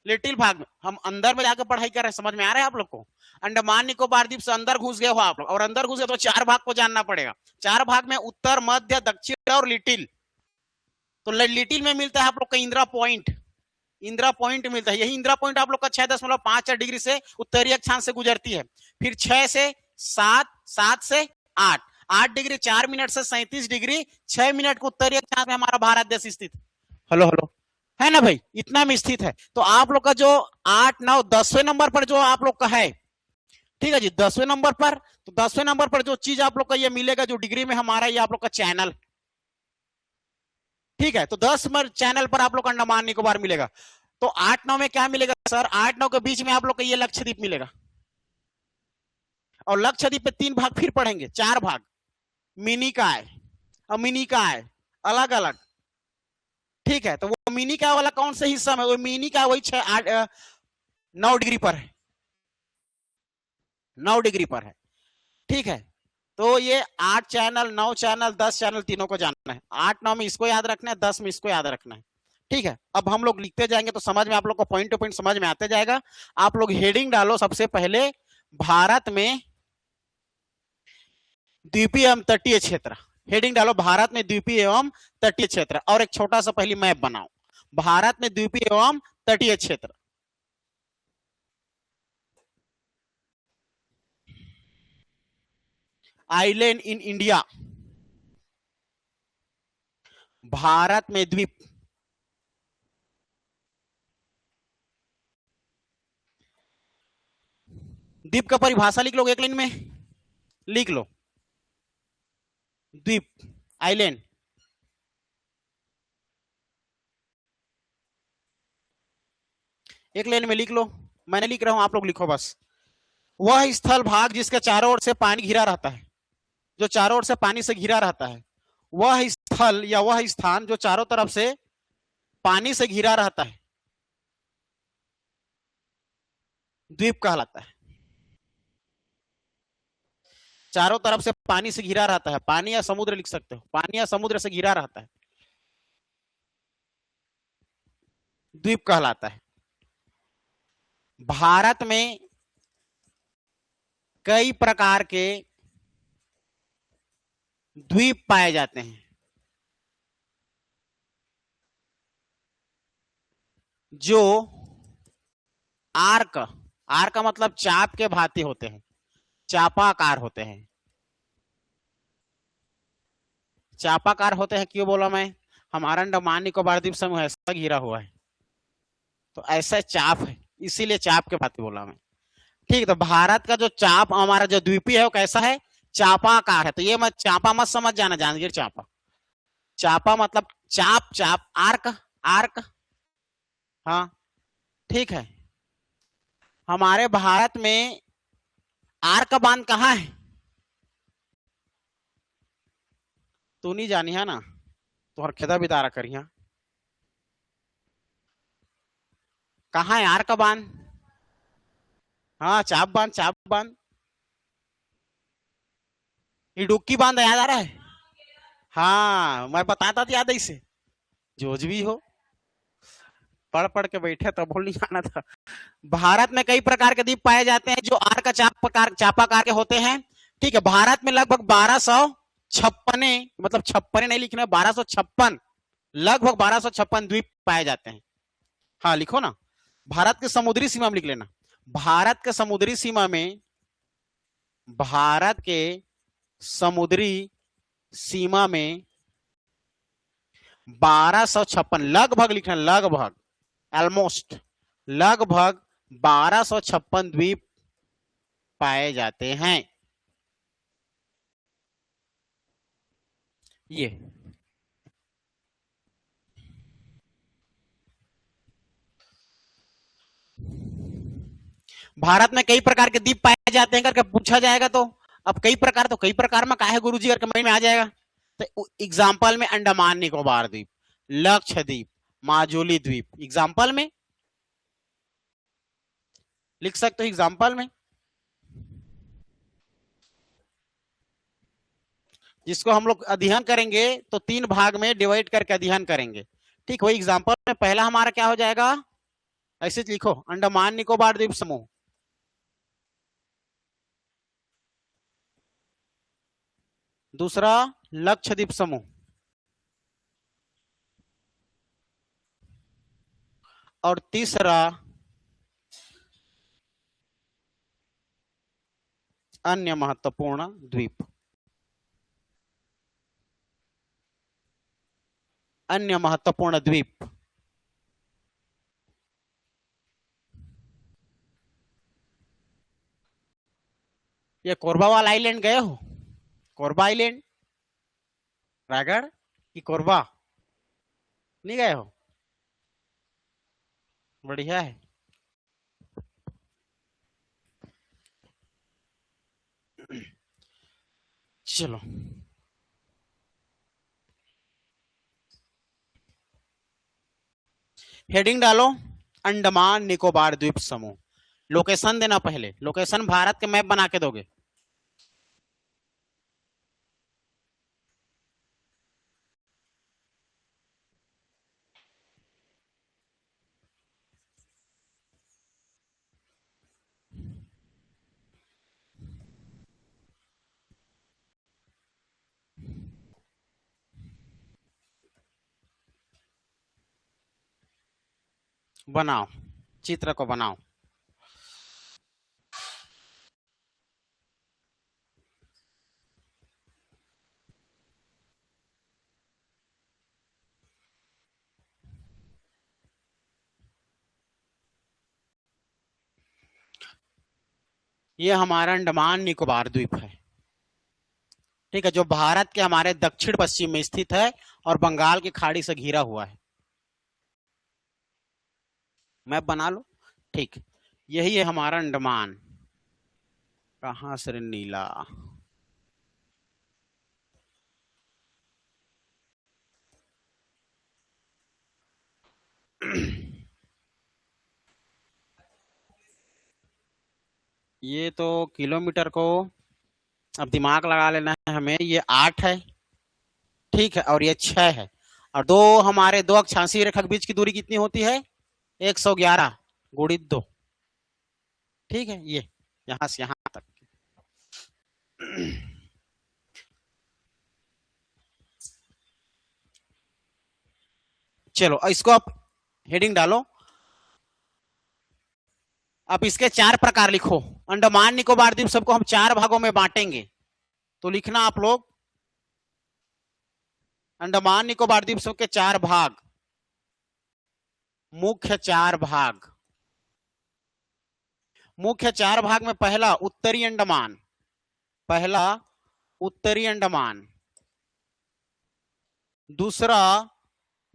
लिटिल भाग में। हम अंदर में जाकर पढ़ाई कर रहे हैं, समझ में आ रहा है आप लोग को? अंडमान निकोबार द्वीप से अंदर घुस गए हो आप लोग, और अंदर घुस गए तो 4 भाग को जानना पड़ेगा। 4 भाग में उत्तर, मध्य, दक्षिण और लिटिल। तो लिटिल में मिलता है आप लोग का इंदिरा पॉइंट, इंदिरा पॉइंट मिलता है। यही इंदिरा पॉइंट आप लोग का 6.5 डिग्री से उत्तरी अक्षांश से गुजरती है। फिर 6 से 7, 7 से 8, 8 डिग्री 4 मिनट से 37 डिग्री 6 मिनट को उत्तरी अक्षांश में हमारा भारत देश स्थित। हेलो हेलो, है ना भाई, इतना में स्थित है। तो आप लोग का जो 8, 9, 10वें नंबर पर जो आप लोग का है, ठीक है जी, 10वें नंबर पर, तो 10वें नंबर पर जो चीज आप लोग का ये मिलेगा जो डिग्री में हमारा, ये आप लोग का चैनल। ठीक है, तो 10 चैनल पर आप लोग का अंडमान निकोबार मिलेगा। तो 8, 9 में क्या मिलेगा सर? 8, 9 के बीच में आप लोग का ये लक्षद्वीप मिलेगा। और लक्षद्वीप पे 3 भाग फिर पढ़ेंगे, 4 भाग, मिनी का है और मिनी का है अलग अलग। ठीक है, तो वो मिनी का वाला कौन से हिस्सा में? वो मिनी का वही 9 डिग्री पर है, 9 डिग्री पर है। ठीक है, तो ये 8 चैनल, 9 चैनल, 10 चैनल तीनों को जानना है। 8, 9 में इसको याद रखना है, 10 में इसको याद रखना है। ठीक है, अब हम लोग लिखते जाएंगे तो समझ में आप लोग को पॉइंट टू पॉइंट समझ में आते जाएगा। आप लोग हेडिंग डालो सबसे पहले, भारत में द्वीपीय एवं तटीय क्षेत्र। हेडिंग डालो भारत में द्वीपीय एवं तटीय क्षेत्र, और एक छोटा सा पहली मैप बनाओ, भारत में द्वीपीय एवं तटीय क्षेत्र। आइलैंड इन इंडिया, भारत में द्वीप। द्वीप का परिभाषा लिख लो, एक लाइन में लिख लो, द्वीप आइलैंड। एक लाइन में लिख लो, मैंने लिख रहा हूं, आप लोग लिखो बस। वह स्थल भाग जिसके चारों ओर से पानी घिरा रहता है, जो चारों ओर से पानी से घिरा रहता है, वह स्थल या वह स्थान जो चारों तरफ से पानी से घिरा रहता है, द्वीप कहलाता है। चारों तरफ से पानी से घिरा रहता है, पानी या समुद्र लिख सकते हो, पानी या समुद्र से घिरा रहता है, द्वीप कहलाता है। भारत में कई प्रकार के द्वीप पाए जाते हैं, जो आर्क, आर्क मतलब चाप के भांति होते हैं, चापाकार होते हैं। चापाकार होते हैं क्यों बोला मैं, हमारा अंडमान निकोबार द्वीप समूह ऐसा घिरा हुआ है, तो ऐसा चाप है, इसीलिए चाप के भांति बोला मैं। ठीक, तो भारत का जो चाप हमारा जो द्वीपीय है वो कैसा है, चापाकार है। तो ये मत चापा मत समझ जाना, जांजगीर चापा। चापा मतलब चाप, चाप आर्क, आर्क। हाँ ठीक है। हमारे भारत में आर्क बांध कहाँ है, तू नहीं जानी है ना, तो हर खेदा बितारा करिया, कहाँ है आर्क बांध। हाँ चाप बांध, चाप बांध, इडुक्की बांध याद आ रहा है। हाँ मैं बताता था, याद है इसे, जोज भी हो, पढ़ पढ़ के बैठे तो भूल नहीं जाना था। भारत में कई प्रकार के द्वीप पाए जाते हैं जो आर्क चापाकार के होते हैं। ठीक है, भारत में लगभग 1256, मतलब 56 नहीं लिखना, 1256, लगभग 1256 द्वीप पाए जाते हैं। हाँ लिखो ना, भारत के समुद्री सीमा में लिख लेना, भारत के समुद्री सीमा में, भारत के समुद्री सीमा में 1256, लगभग लिखना, लगभग, ऑलमोस्ट, लगभग 1256 द्वीप पाए जाते हैं। ये भारत में कई प्रकार के द्वीप पाए जाते हैं करके पूछा जाएगा, तो अब कई प्रकार, तो कई प्रकार में काहे गुरुजी करके माइंड में आ जाएगा। तो एग्जाम्पल में अंडमान निकोबार द्वीप, लक्षद्वीप, माजुली द्वीप, एग्जाम्पल में लिख सकते हो, एग्जाम्पल में, जिसको हम लोग अध्ययन करेंगे तो 3 भाग में डिवाइड करके अध्ययन करेंगे। ठीक, वही एग्जाम्पल में पहला हमारा क्या हो जाएगा, ऐसे लिखो, अंडमान निकोबार द्वीप समूह, दूसरा लक्षद्वीप समूह, और तीसरा अन्य महत्वपूर्ण द्वीप, अन्य महत्वपूर्ण द्वीप। ये कोरबा वाला आइलैंड गए हो, कोरबा आइलैंड, रायगढ़ की कोरबा, नहीं गए हो, बढ़िया है। चलो हेडिंग डालो, अंडमान निकोबार द्वीप समूह। लोकेशन देना, पहले लोकेशन भारत के मैप बना के दोगे। बनाओ, चित्र को बनाओ। ये हमारा अंडमान निकोबार द्वीप है, ठीक है, जो भारत के हमारे दक्षिण पश्चिम में स्थित है और बंगाल की खाड़ी से घिरा हुआ है। मैप बना लो, ठीक। यही है हमारा अंडमान। कहां से नीला? ये तो किलोमीटर को अब दिमाग लगा लेना है हमें। ये 8 है, ठीक है, और ये 6 है, और दो हमारे दो अक्षांशीय रेखा के बीच की दूरी कितनी होती है? 111 गुणित 2, ठीक है, ये यहां से यहां तक। चलो इसको आप हेडिंग डालो। अब इसके 4 प्रकार लिखो। अंडमान निकोबार द्वीप सबको हम 4 भागों में बांटेंगे, तो लिखना आप लोग अंडमान निकोबार द्वीप सबके 4 भाग, मुख्य 4 भाग। मुख्य 4 भाग में पहला उत्तरी अंडमान, पहला उत्तरी अंडमान, दूसरा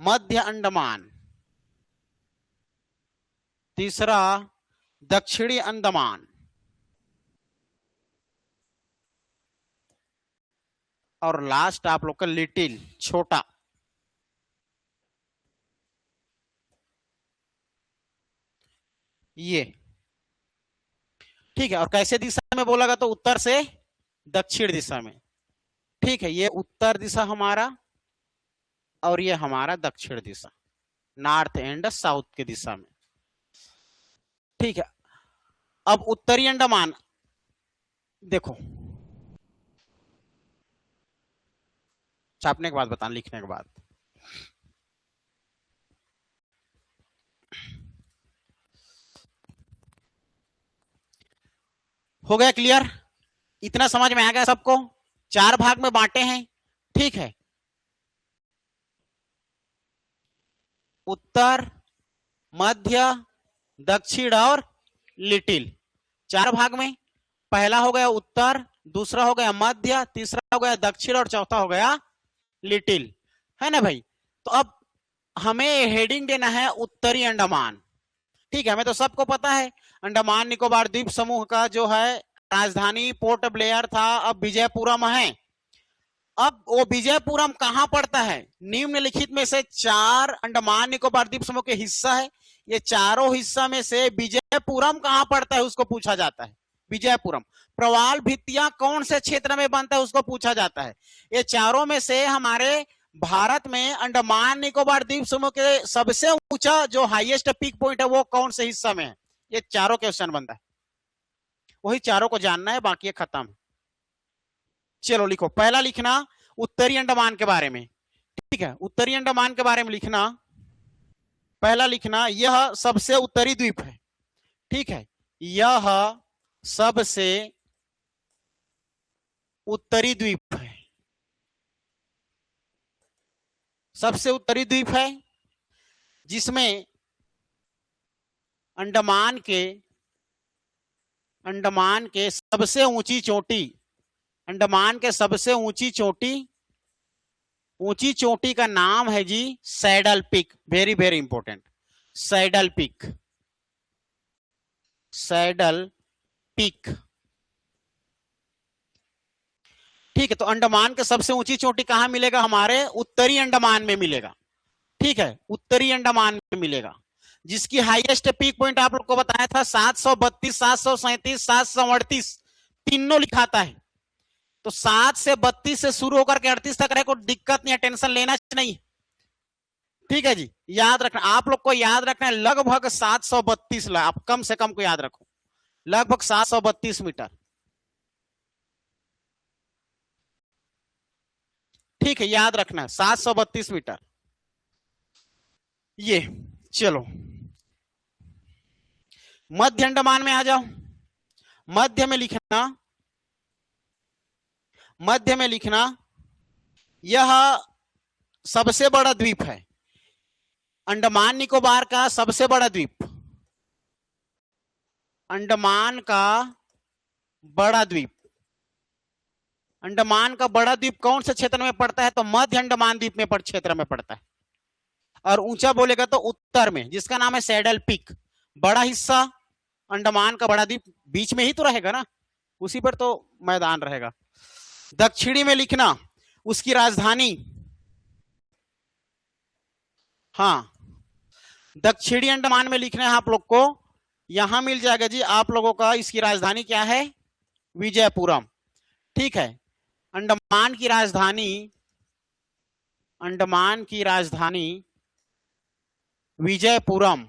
मध्य अंडमान, तीसरा दक्षिणी अंडमान, और लास्ट आप लोग का लिटिल, छोटा। ये ठीक है, और कैसे दिशा में बोला गया? तो उत्तर से दक्षिण दिशा में, ठीक है। ये उत्तर दिशा हमारा और ये हमारा दक्षिण दिशा, नॉर्थ एंड साउथ की दिशा में, ठीक है। अब उत्तरी अंडमान देखो, छापने के बाद बताना, लिखने के बाद। हो गया क्लियर? इतना समझ में आ गया सबको? 4 भाग में बांटे हैं, ठीक है। उत्तर, मध्य, दक्षिण और लिटिल, 4 भाग में। पहला हो गया उत्तर, दूसरा हो गया मध्य, तीसरा हो गया दक्षिण और चौथा हो गया लिटिल, है ना भाई? तो अब हमें हेडिंग देना है उत्तरी अंडमान, ठीक है। हमें तो सबको पता है अंडमान निकोबार द्वीप समूह का जो है राजधानी पोर्ट ब्लेयर था, अब विजयपुरम है। अब वो विजयपुरम कहां पड़ता है? निम्नलिखित में से 4 अंडमान निकोबार द्वीप समूह के हिस्सा है, ये चारों हिस्सा में से विजयपुरम कहां पड़ता है उसको पूछा जाता है। विजयपुरम। प्रवाल भित्तियां कौन से क्षेत्र में बनता है उसको पूछा जाता है। ये चारों में से हमारे भारत में अंडमान निकोबार द्वीप समूह के सबसे ऊंचा जो हाईएस्ट पीक पॉइंट है वो कौन से हिस्सा में है? ये चारों क्वेश्चन बनता है, वही चारों को जानना है, बाकी ये खत्म। चलो लिखो, पहला लिखना उत्तरी अंडमान के बारे में, ठीक है। उत्तरी अंडमान के बारे में लिखना, पहला लिखना यह सबसे उत्तरी द्वीप है, ठीक है। यह सबसे उत्तरी द्वीप है, सबसे उत्तरी द्वीप है, जिसमें अंडमान के सबसे ऊंची चोटी, अंडमान के सबसे ऊंची चोटी का नाम है जी saddle peak. Very very important, saddle peak, saddle peak, ठीक है। तो अंडमान के सबसे ऊंची चोटी कहां मिलेगा? हमारे उत्तरी अंडमान में मिलेगा, ठीक है, उत्तरी अंडमान में मिलेगा, जिसकी हाईएस्ट पीक पॉइंट आप लोग को बताया था 732, 737, 738, तीनों लिखाता है। तो 7 से 32 से शुरू होकर के 38 तक रहे, कोई दिक्कत नहीं है, टेंशन लेना नहीं, ठीक है जी। याद रखना, आप लोग को याद रखना है लगभग 732, आप कम से कम को याद रखो, लगभग 732 मीटर, ठीक है, याद रखना 732 मीटर। ये चलो मध्य अंडमान में आ जाओ। मध्य में लिखना, मध्य में लिखना, यह सबसे बड़ा द्वीप है, अंडमान निकोबार का सबसे बड़ा द्वीप, अंडमान का बड़ा द्वीप। अंडमान का बड़ा द्वीप कौन से क्षेत्र में पड़ता है? तो मध्य अंडमान द्वीप में क्षेत्र में पड़ता है। और ऊंचा बोलेगा तो उत्तर में, जिसका नाम है सैडल पीक। बड़ा हिस्सा अंडमान का बड़ा द्वीप बीच में ही तो रहेगा ना, उसी पर तो मैदान रहेगा। दक्षिणी में लिखना उसकी राजधानी, हाँ दक्षिणी अंडमान में लिखना है आप लोग को, यहां मिल जाएगा जी आप लोगों का। इसकी राजधानी क्या है? विजयपुरम। ठीक है, अंडमान की राजधानी, अंडमान की राजधानी विजयपुरम।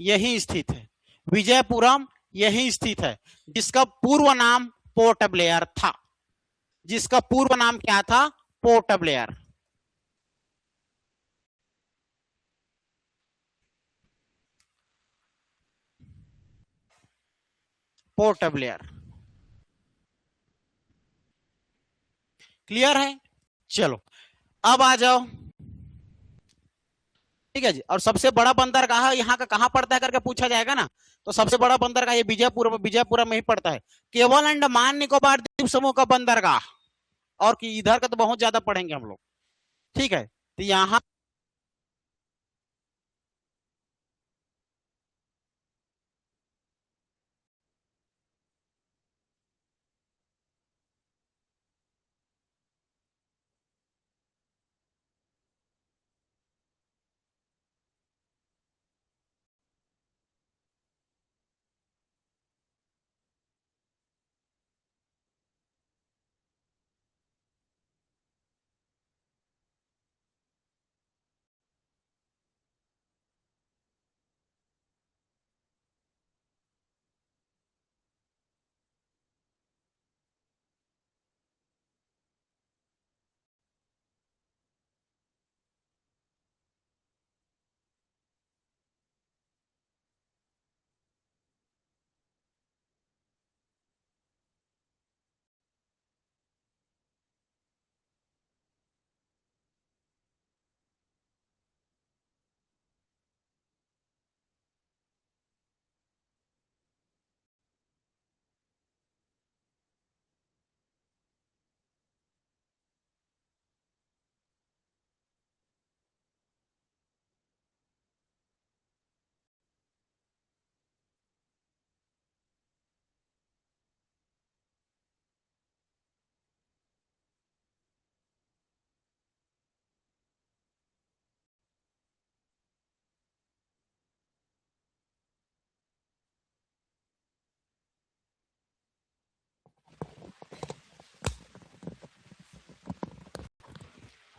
यही स्थित है, विजयपुरम यही स्थित है, जिसका पूर्व नाम पोर्ट ब्लेयर था। जिसका पूर्व नाम क्या था? Port Blair. Port Blair. Clear है? चलो अब आ जाओ। ठीक है जी। और सबसे बड़ा बंदरगाह यहाँ का कहां पड़ता है करके पूछा जाएगा ना, तो सबसे बड़ा बंदरगाह ये विजयपुर में ही पड़ता है। केवल अंडमान निकोबार द्वीप समूह का बंदरगाह, और कि इधर का तो बहुत ज्यादा पढ़ेंगे हम लोग। ठीक है, तो यहाँ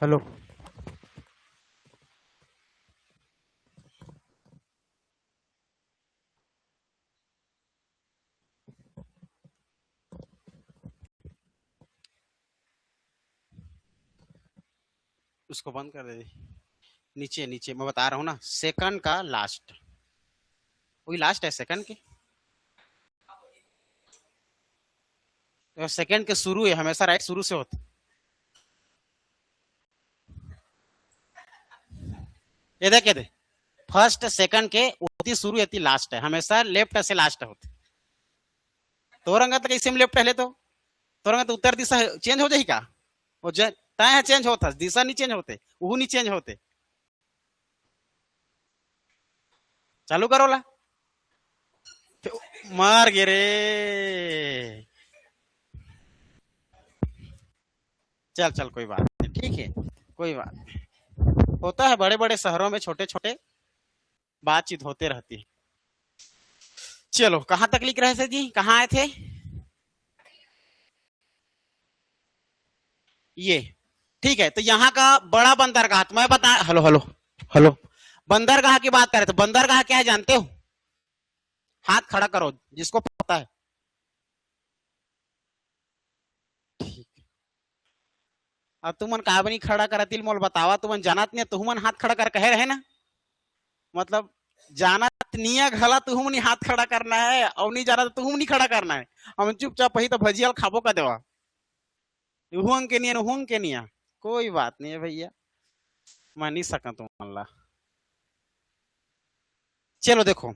हेलो, उसको बंद कर दे। नीचे नीचे मैं बता रहा हूँ ना, सेकंड का लास्ट, वही लास्ट है सेकंड के, तो सेकंड के शुरू है हमेशा, राइट शुरू से होता। ये दे फर्स्ट सेकंड के होती शुरू होती लास्ट है, हमेशा लेफ्ट से लास्ट होती। तो रंगत कैसे में लेफ्ट पहले तो रंगत उत्तर दिशा चेंज हो जाएगी का? वो तय है चेंज होता, दिशा नहीं चेंज होते, वो नहीं चेंज होते। चालू करो ला, मार गे रे। चल चल कोई बात नहीं, ठीक है कोई बात नहीं। होता है बड़े बड़े शहरों में, छोटे छोटे बातचीत होते रहती है। चलो कहां तक लिख रहे थे जी, कहां आए थे? ये ठीक है, तो यहाँ का बड़ा बंदरगाह, तो मैं बता, हेलो हेलो हेलो, बंदरगाह की बात करें तो बंदरगाह क्या है जानते हो? हाथ खड़ा करो जिसको पता है। ठीक, और तुमन का नहीं खड़ा करतिल मोल बतावा, तुमन जानत नहीं तुमन हाथ खड़ा कर कहे रहे ना, मतलब जानत निया घला तुम नहीं हाथ खड़ा करना है और नहीं जाना तो तुम नहीं खड़ा करना है। हम चुपचाप ही तो भजिया खाबो का देवा हुआ के निया हुआ के निया, कोई बात नहीं है भैया, मैं नहीं सका तुम अल्लाह। चलो देखो,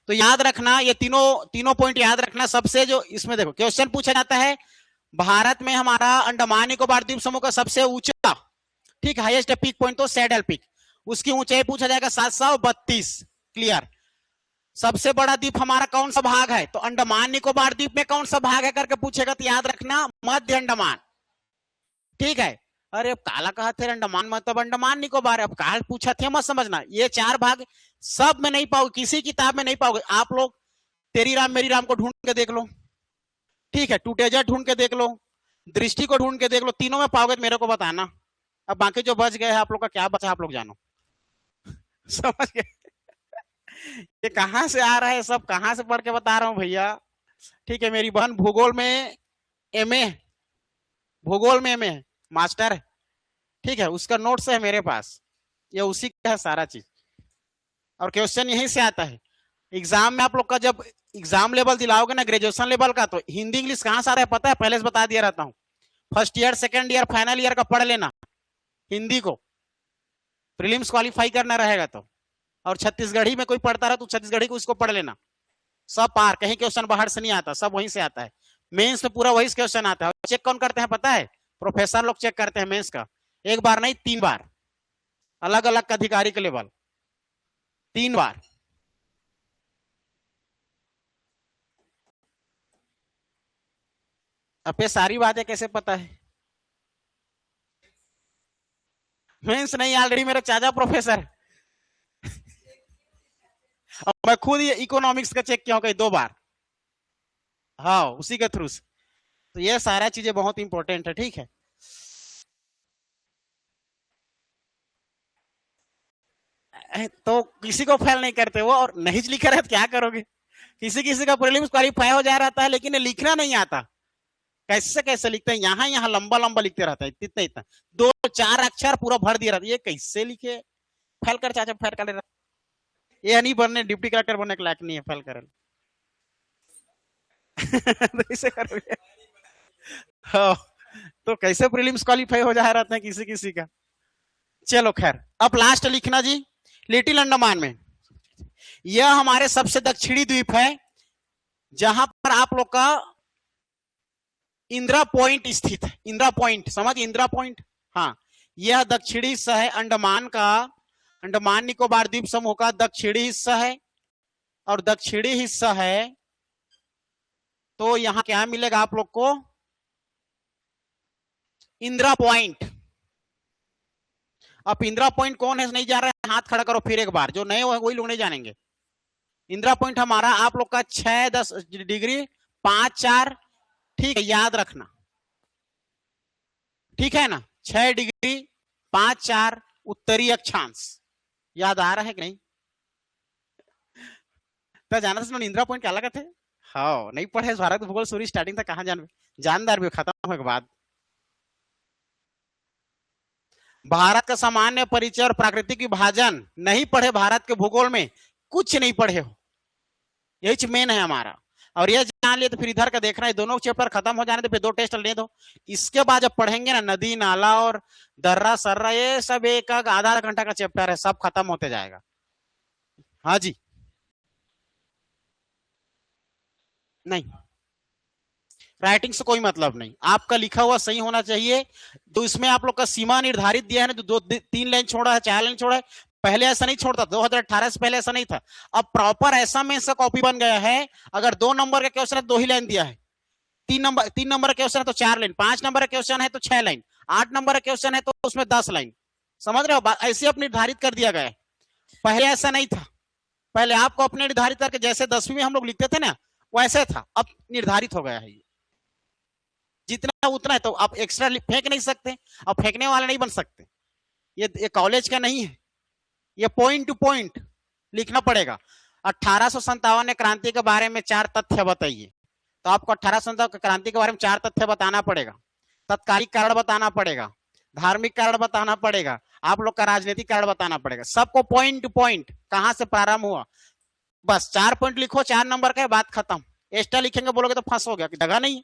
तो याद रखना ये तीनों पॉइंट याद रखना। सबसे जो इसमें देखो क्वेश्चन पूछा जाता है, भारत में हमारा अंडमान निकोबार द्वीप समूह का सबसे ऊंचा, ठीक, हाईएस्ट पीक पॉइंट तो सैडल पीक, उसकी ऊंचाई पूछा जाएगा 732। क्लियर। सबसे बड़ा द्वीप हमारा कौन सा भाग है, तो अंडमान निकोबार द्वीप में कौन सा भाग है करके पूछेगा तो याद रखना मध्य अंडमान, ठीक है। अरे अब काला कहा थे अंडमान मतलब अंडमान निकोबार, अब काल पूछा थे मत समझना, ये 4 भाग सब में नहीं पाओगे, किसी किताब में नहीं पाओगे। आप लोग तेरी राम मेरी राम को ढूंढ के देख लो, ठीक है, टूटेजा ढूंढ के देख लो, दृष्टि को ढूंढ के देख लो, तीनों में पाओगे तो मेरे को बताना। अब बाकी जो बच गए हैं आप लोग का क्या बचा आप लोग जानो। समझ गए ये कहां से आ रहा है, सब कहां से पढ़ के बता रहा हूं भैया, ठीक है। मेरी बहन भूगोल में एमए, भूगोल में एमए मास्टर, ठीक है, उसका नोट्स है मेरे पास, ये उसी का है सारा चीज, और क्वेश्चन यहीं से आता है। एग्जाम में आप लोग का जब एग्जाम लेवल दिलाओगे ना ग्रेजुएशन लेवल का, तो हिंदी इंग्लिश कहां से आ रहा है पता है, पहले से बता दिया रहता हूँ। First year second year final year का पढ़ लेना हिंदी को, प्रीलिम्स क्वालिफाई करना रहेगा तो। और छत्तीसगढ़ी में कोई पढ़ता रहा तो छत्तीसगढ़ी को उसको पढ़ लेना, सब पार, कहीं क्वेश्चन बाहर से नहीं आता, सब वहीं से आता है। मेंस में पूरा वही क्वेश्चन आता है। चेक कौन करते हैं पता है, प्रोफेसर लोग चेक करते हैं मेंस का, एक बार नहीं 3 बार, अलग अलग अधिकारी के लेवल 3 बार। अब ये सारी बातें कैसे पता है, मेंस नहीं, ऑलरेडी मेरा चाचा प्रोफेसर और मैं खुद ये इकोनॉमिक्स का चेक किया हूं 2 बार, हाँ उसी के थ्रू से। तो ये सारा चीजें बहुत इंपॉर्टेंट है, ठीक है। तो किसी को फेल नहीं करते वो, और नहीं लिखा रहे तो क्या करोगे। किसी किसी का प्रीलिम्स क्वालिफाई हो जा रहता है लेकिन लिखना नहीं आता, कैसे कैसे लिखते हैं, यहाँ यहाँ लंबा लंबा लिखते रहता है, इतना इतना 2-4 अक्षर पूरा भर दिया रहता है, ये कैसे लिखे, फेल कर चाचा फेल कर, ये नहीं बनने, डिप्टी कलेक्टर बनने के लायक नहीं है, फेल कर तो इसे करोगे हाँ, तो कैसे प्रीलिम्स क्वालिफाई हो जा रहा है किसी किसी का। चलो खैर, अब लास्ट लिखना जी, लिटिल अंडमान में यह हमारे सबसे दक्षिणी द्वीप है, जहां पर आप लोग का इंदिरा पॉइंट स्थित है। इंदिरा पॉइंट समझ, इंदिरा पॉइंट, हाँ, यह दक्षिणी हिस्सा है अंडमान का, अंडमान निकोबार द्वीप समूह का दक्षिणी हिस्सा है, और दक्षिणी हिस्सा है तो यहां क्या मिलेगा आप लोग को, इंदिरा पॉइंट। अब इंदिरा पॉइंट कौन है नहीं जा रहा है, हाथ खड़ा करो फिर एक बार, जो नए वही लोग नहीं जानेंगे। इंदिरा पॉइंट हमारा आप लोग का 6-10 डिग्री 5-4, ठीक है, याद रखना, ठीक है ना, 6 डिग्री 5-4 उत्तरी अक्षांश, याद आ रहा है कि नहीं। तो जाना था इंदिरा पॉइंट क्या लगा थे, हाँ नहीं पढ़े भारत भूगोल सूरी स्टार्टिंग तक, कहां जानदार भी खत्म होने के बाद। भारत का सामान्य परिचय और प्राकृतिक विभाजन नहीं पढ़े, भारत के भूगोल में कुछ नहीं पढ़े हो, यही मेन है हमारा। और ये जान लिया तो फिर इधर का देखना है, दोनों चैप्टर खत्म हो जाने तो फिर 2 टेस्ट ले दो, इसके बाद जब पढ़ेंगे ना नदी नाला और दर्रा सर्रा, ये सब एक आधा घंटा का चैप्टर है, सब खत्म होते जाएगा। हाँ जी, नहीं राइटिंग से कोई मतलब नहीं, आपका लिखा हुआ सही होना चाहिए। तो इसमें आप लोग का सीमा निर्धारित दिया है ना, 2-3 लाइन छोड़ा है, 4 लाइन छोड़ा है, पहले ऐसा नहीं छोड़ता, 2018 से पहले ऐसा नहीं था। अब प्रॉपर ऐसा में से कॉपी बन गया है, अगर 2 नंबर का क्वेश्चन है 2 ही लाइन दिया है, 3 नंबर का क्वेश्चन है तो 4 लाइन, 5 नंबर का क्वेश्चन है तो 6 लाइन, 8 नंबर का क्वेश्चन है तो उसमें 10 लाइन, समझ रहे हो, ऐसे अब निर्धारित कर दिया गया है। पहले ऐसा नहीं था, पहले आपको अपने निर्धारित करके, जैसे 10वीं में हम लोग लिखते थे ना वैसे था, अब निर्धारित हो गया है, जितना उतना है, तो आप एक्स्ट्रा फेंक नहीं सकते, अब फेंकने वाले नहीं बन सकते, ये कॉलेज का नहीं है, ये पॉइंट टू पॉइंट लिखना पड़ेगा। 1857 क्रांति के बारे में 4 तथ्य बताइए, तो आपको 1857 क्रांति के बारे में 4 तथ्य बताना पड़ेगा, तत्कालिक कारण बताना पड़ेगा, धार्मिक कारण बताना पड़ेगा, आप लोग का राजनीतिक कारण बताना पड़ेगा, सबको पॉइंट टू पॉइंट कहां से प्रारंभ हुआ, बस 4 पॉइंट लिखो, 4 नंबर का है, बात खत्म। एक्स्ट्रा लिखेंगे बोलोगे तो फंस हो गया कि जगह नहीं है,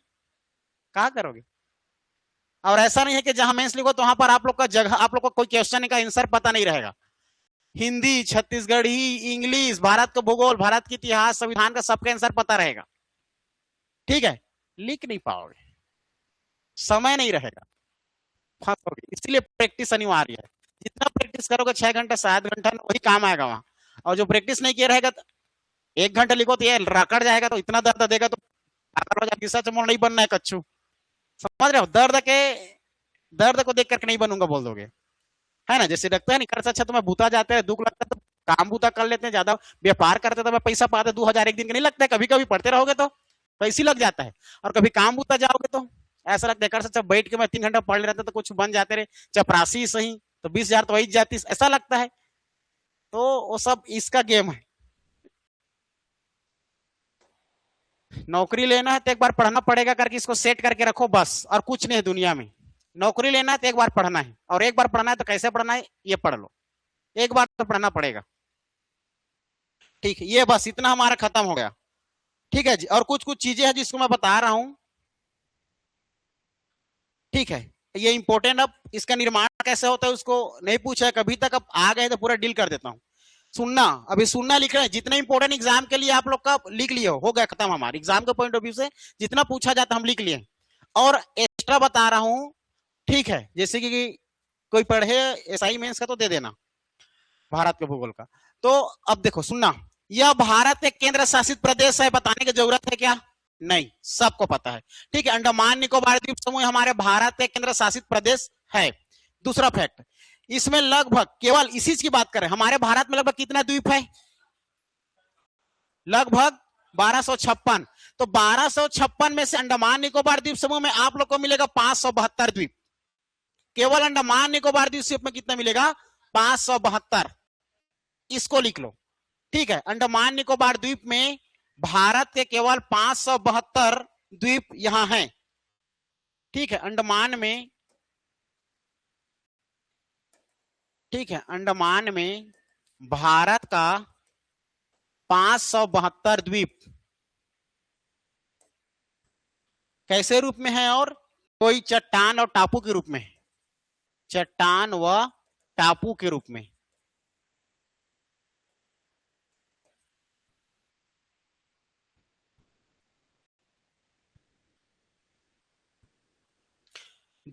कहा करोगे। और ऐसा नहीं है कि जहां मेंस लिखो तो वहां पर आप लोग का जगह, आप लोग को कोई क्वेश्चन का आंसर पता नहीं रहेगा। हिंदी, छत्तीसगढ़ी, इंग्लिश, भारत का भूगोल, भारत की इतिहास, संविधान का सबका आंसर पता रहेगा, ठीक है। लिख नहीं पाओगे, समय नहीं रहेगा, फंसोगे। इसलिए प्रैक्टिस अनिवार्य है। जितना प्रैक्टिस करोगे 6 घंटा 7 घंटा वही काम आएगा वहां। और जो प्रैक्टिस नहीं किया रहेगा, 1 घंटा लिखो तो ये रकड़ जाएगा, तो इतना दर्द देगा तो किस्सा चमोड़ नहीं बनना है कच्चू, समझ रहे हो। दर्द को देख करके नहीं बनूंगा बोल दोगे, है ना। जैसे लगता है नहीं कर, अच्छा तो मैं बूता जाते हैं, दुख लगता है तो काम बूता कर लेते हैं, ज्यादा व्यापार करते तो मैं पैसा पाते 2000 एक दिन का नहीं लगता है, कभी कभी पढ़ते रहोगे तो पैसे लग जाता है। और कभी काम बूता जाओगे तो ऐसा लगता है कर अच्छा बैठ के मैं 3 घंटा पढ़ लेता तो कुछ बन जाते रहे, चपरासी सही तो 20,000 तो वही जाती, ऐसा लगता है। तो वो सब इसका गेम है। नौकरी लेना है तो एक बार पढ़ना पड़ेगा करके इसको सेट करके रखो बस, और कुछ नहीं है दुनिया में। नौकरी लेना है तो एक बार पढ़ना है, और एक बार पढ़ना है तो कैसे पढ़ना है ये पढ़ लो, एक बार तो पढ़ना पड़ेगा, ठीक है। ये बस इतना हमारा खत्म हो गया, ठीक है जी। और कुछ कुछ चीजें हैं जिसको मैं बता रहा हूं, ठीक है। ये इंपॉर्टेंट, अब इसका निर्माण कैसे होता है उसको नहीं पूछा है कभी तक, अब आ गए तो पूरा डील कर देता हूं। सुनना, अभी सुनना लिख रहे हैं, जितना इंपॉर्टेंट एग्जाम के लिए आप लोग का लिख लिए हो गया, खत्म हमारे एग्जाम के पॉइंट ऑफ व्यू से जितना पूछा जाता हम लिख लिए। और एक्स्ट्रा बता रहा हूं, ठीक है, जैसे कि कोई पढ़े एसआई मेंस का तो दे देना, भारत के भूगोल का। तो अब देखो सुनना, यह भारत एक केंद्र शासित प्रदेश है, बताने की जरूरत है क्या, नहीं, सबको पता है, ठीक है। अंडमान निकोबार द्वीप समूह हमारे भारत के केंद्र शासित प्रदेश है। दूसरा फैक्ट, इसमें लगभग, केवल इसी की बात करें, हमारे भारत में लगभग कितना द्वीप है, लगभग 1256। तो 1256 में से अंडमान निकोबार द्वीप समूह में आप लोग को मिलेगा 572 द्वीप। केवल अंडमान निकोबार द्वीप समूह में कितना मिलेगा, 572, इसको लिख लो, ठीक है। अंडमान निकोबार द्वीप में भारत के केवल 572 द्वीप यहां हैं, ठीक है, अंडमान में, ठीक है। अंडमान में भारत का 572 द्वीप कैसे रूप में है, और कोई चट्टान और टापू के रूप में, चट्टान व टापू के रूप में।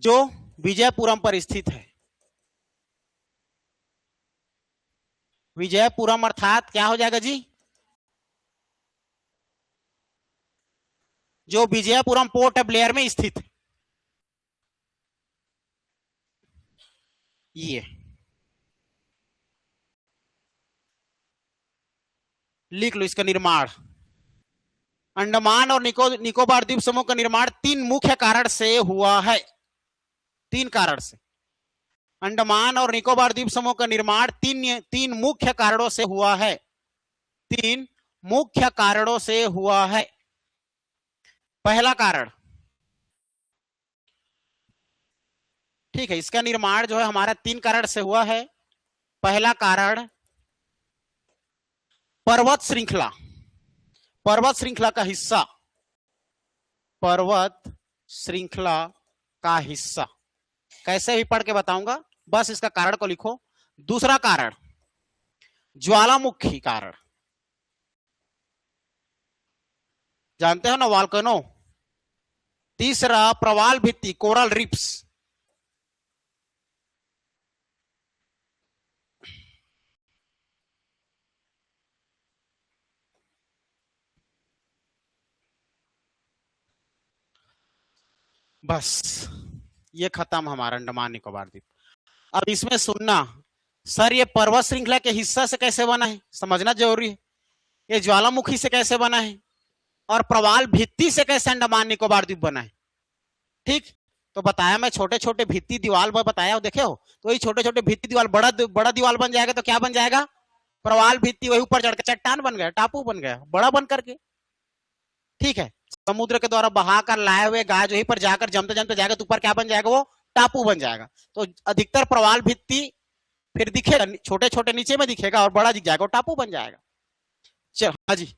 जो विजयपुरम पर स्थित है, विजयपुरम अर्थात क्या हो जाएगा जी, जो विजयपुरम पोर्ट ब्लेयर में स्थित है, ये लिख लो। इसका निर्माण, अंडमान और निकोबार द्वीप समूह का निर्माण 3 मुख्य कारण से हुआ है, 3 कारण से। अंडमान और निकोबार द्वीप समूह का निर्माण तीन मुख्य कारणों से हुआ है, 3 मुख्य कारणों से हुआ है। पहला कारण, ठीक है, इसका निर्माण जो है हमारा 3 कारण से हुआ है। पहला कारण, पर्वत श्रृंखला, पर्वत श्रृंखला का हिस्सा, पर्वत श्रृंखला का हिस्सा, कैसे भी पढ़ के बताऊंगा, बस इसका कारण को लिखो। दूसरा कारण, ज्वालामुखी कारण, जानते हो ना, वॉल्केनो। तीसरा, प्रवाल भित्ति, कोरल रिप्स। बस ये खत्म हमारा अंडमान निकोबार द्वीप। अब इसमें सुनना, सर ये पर्वत श्रृंखला के हिस्सा से कैसे बना है, समझना जरूरी है। ये ज्वालामुखी से कैसे बना है, और प्रवाल भित्ति से कैसे अंडमान निकोबार द्वीप बना है, ठीक। तो बताया मैं, छोटे छोटे भित्ति दीवाल बताया, देखे हो, तो वही छोटे छोटे भित्ति दीवाल बड़ा दीवाल बन जाएगा तो क्या बन जाएगा, प्रवाल भित्ति, वही ऊपर चढ़कर चट्टान बन गया, टापू बन गया, बड़ा बन करके, ठीक है। समुद्र के द्वारा बहाकर लाए हुए गाज वहीं पर जाकर जमते जमते जाएगा तो ऊपर क्या बन जाएगा, वो टापू बन जाएगा। तो अधिकतर प्रवाल भित्ति फिर दिखेगा, छोटे छोटे नीचे में दिखेगा और बड़ा दिख जाएगा और टापू बन जाएगा। चल हाँ जी,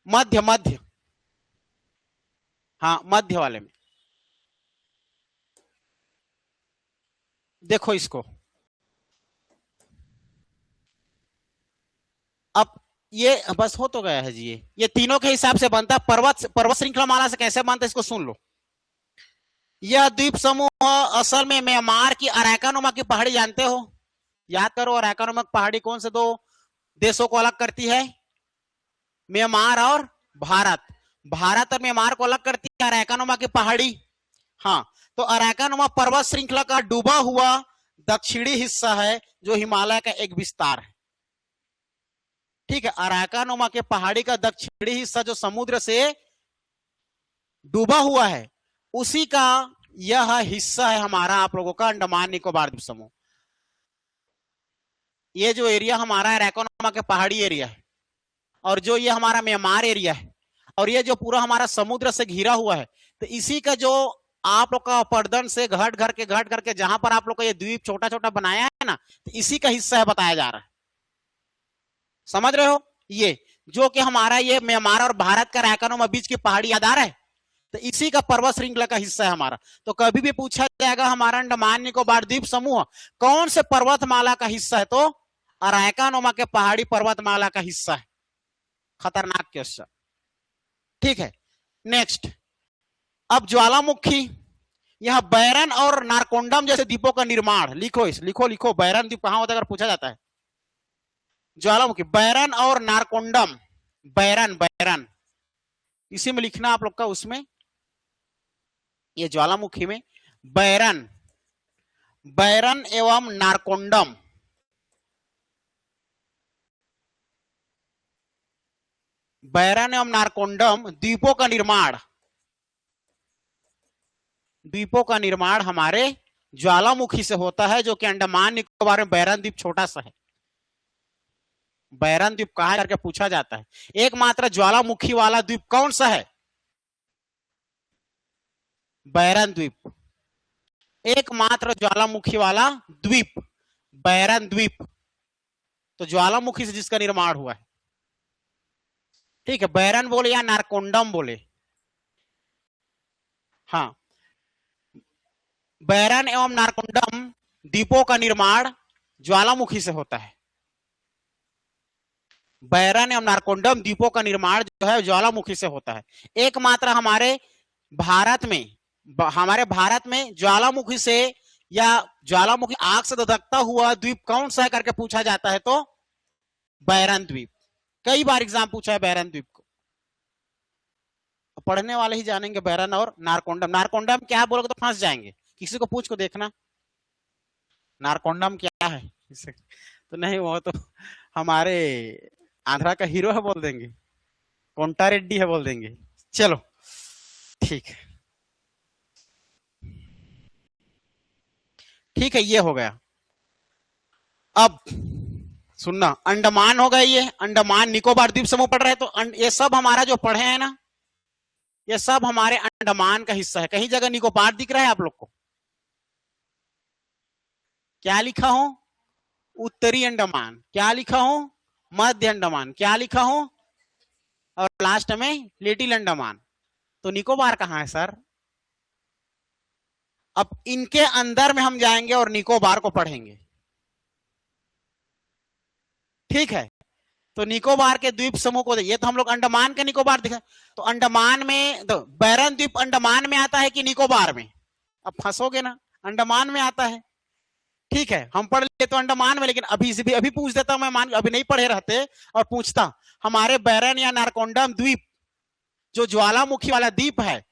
मध्य मध्य, हाँ मध्य वाले में देखो इसको। अब ये बस हो तो गया है जी। ये तीनों के हिसाब से बनता है। पर्वत श्रृंखला माला से कैसे बनता है इसको सुन लो। यह द्वीप समूह असल में म्यांमार की अराकानुमा की पहाड़ी जानते हो, याद करो अराकानुमा पहाड़ी कौन से दो देशों को अलग करती है, म्यांमार और भारत। भारत और म्यांमार को अलग करती है अराकानुमा की पहाड़ी। हाँ, तो अराकानुमा पर्वत श्रृंखला का डूबा हुआ दक्षिणी हिस्सा है जो हिमालय का एक विस्तार है। ठीक है, अराकानुमा के पहाड़ी का दक्षिणी हिस्सा जो समुद्र से डूबा हुआ है उसी का यह हिस्सा है हमारा आप लोगों का अंडमान निकोबार द्वीप समूह। ये जो एरिया हमारा अराकानुमा के पहाड़ी एरिया है और जो ये हमारा म्यांमार एरिया है और ये जो पूरा हमारा समुद्र से घिरा हुआ है, तो इसी का जो आप लोग का अपर्दन से घट करके जहां पर आप लोग का ये द्वीप छोटा छोटा बनाया है ना, तो इसी का हिस्सा है बताया जा रहा है। समझ रहे हो, ये जो कि हमारा ये म्यांमार और भारत का अराकानुमा बीच की पहाड़ी याद आ रहा है, तो इसी का पर्वत श्रृंखला का हिस्सा है हमारा। तो कभी भी पूछा जाएगा हमारा अंडमान निकोबार द्वीप समूह कौन से पर्वतमाला का हिस्सा है, तो अराकानुमा के पहाड़ी पर्वतमाला का हिस्सा है। खतरनाक क्वेश्चन। ठीक है, नेक्स्ट। अब ज्वालामुखी, यह बैरन और नारकोंडम जैसे द्वीपों का निर्माण, लिखो लिखो बैरन द्वीप कहां होता है अगर पूछा जाता है। ज्वालामुखी, बैरन और नारकोंडम, बैरन इसी में लिखना आप लोग का, उसमें ये ज्वालामुखी में बैरन एवं नारकोंडम, बैरन एवं नारकोंडम द्वीपों का निर्माण हमारे ज्वालामुखी से होता है, जो कि अंडमान निकोबार में बैरन द्वीप छोटा सा है। बैरन द्वीप कहां करके पूछा जाता है। एकमात्र ज्वालामुखी वाला द्वीप कौन सा है, बैरन द्वीप। एकमात्र ज्वालामुखी वाला द्वीप बैरन द्वीप, तो ज्वालामुखी से जिसका निर्माण हुआ है। ठीक है, बैरन बोले या नारकोंडम बोले, हाँ, बैरन एवं नारकोंडम द्वीपों का निर्माण ज्वालामुखी से होता है। बैरन एवं नारकोंडम द्वीपों का निर्माण जो है ज्वालामुखी से होता है। एकमात्र हमारे भारत में ज्वालामुखी से या ज्वालामुखी आग से धधकता हुआ द्वीप कौन सा है करके पूछा जाता है, तो बैरन द्वीप। कई बार एग्जाम पूछा है बैरन द्वीप को, पढ़ने वाले ही जानेंगे बैरन और नारकोंडम। नारकोंडम क्या बोलोगे तो फंस जाएंगे, किसी को पूछ को देखना नारकोंडम क्या है, तो नहीं वो तो हमारे आंध्रा का हीरो है बोल देंगे, कोंटा रेड्डी है बोल देंगे। चलो ठीक है, ठीक है, ये हो गया। अब सुनना, अंडमान हो गए, ये अंडमान निकोबार द्वीप समूह पढ़ रहे, तो ये सब हमारा जो पढ़े हैं ना, ये सब हमारे अंडमान का हिस्सा है। कहीं जगह निकोबार दिख रहा है आप लोग को, क्या लिखा हो, उत्तरी अंडमान, क्या लिखा हो, मध्य अंडमान, क्या लिखा हो, और लास्ट में लिटिल अंडमान। तो निकोबार कहां है सर? अब इनके अंदर में हम जाएंगे और निकोबार को पढ़ेंगे। ठीक है, तो निकोबार के द्वीप समूह को, ये तो हम लोग अंडमान के निकोबार दिखा, तो अंडमान में तो बैरन द्वीप अंडमान में आता है कि निकोबार में? अब फंसोगे ना, अंडमान में आता है। ठीक है, हम पढ़ ले तो अंडमान में, लेकिन अभी पूछ देता हूं मैं, अभी नहीं पढ़े रहते और पूछता, हमारे बैरन या नारकोंडम द्वीप जो ज्वालामुखी वाला द्वीप है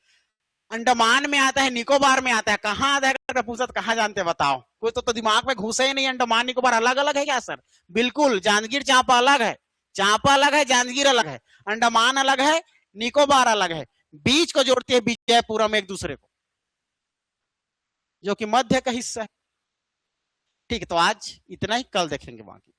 अंडमान में आता है निकोबार में आता है? कहां आता है पूछा तो कहां जानते बताओ, कोई तो दिमाग में घुसे ही नहीं। अंडमान निकोबार अलग अलग है क्या सर? बिल्कुल, जांजगीर चांपा अलग है, चांपा अलग है, जांजगीर अलग है, अंडमान अलग है, निकोबार अलग है, बीच को जोड़ती है विजयपुरम एक दूसरे को, जो कि मध्य का हिस्सा है। ठीक है, तो आज इतना ही, कल देखेंगे बाकी।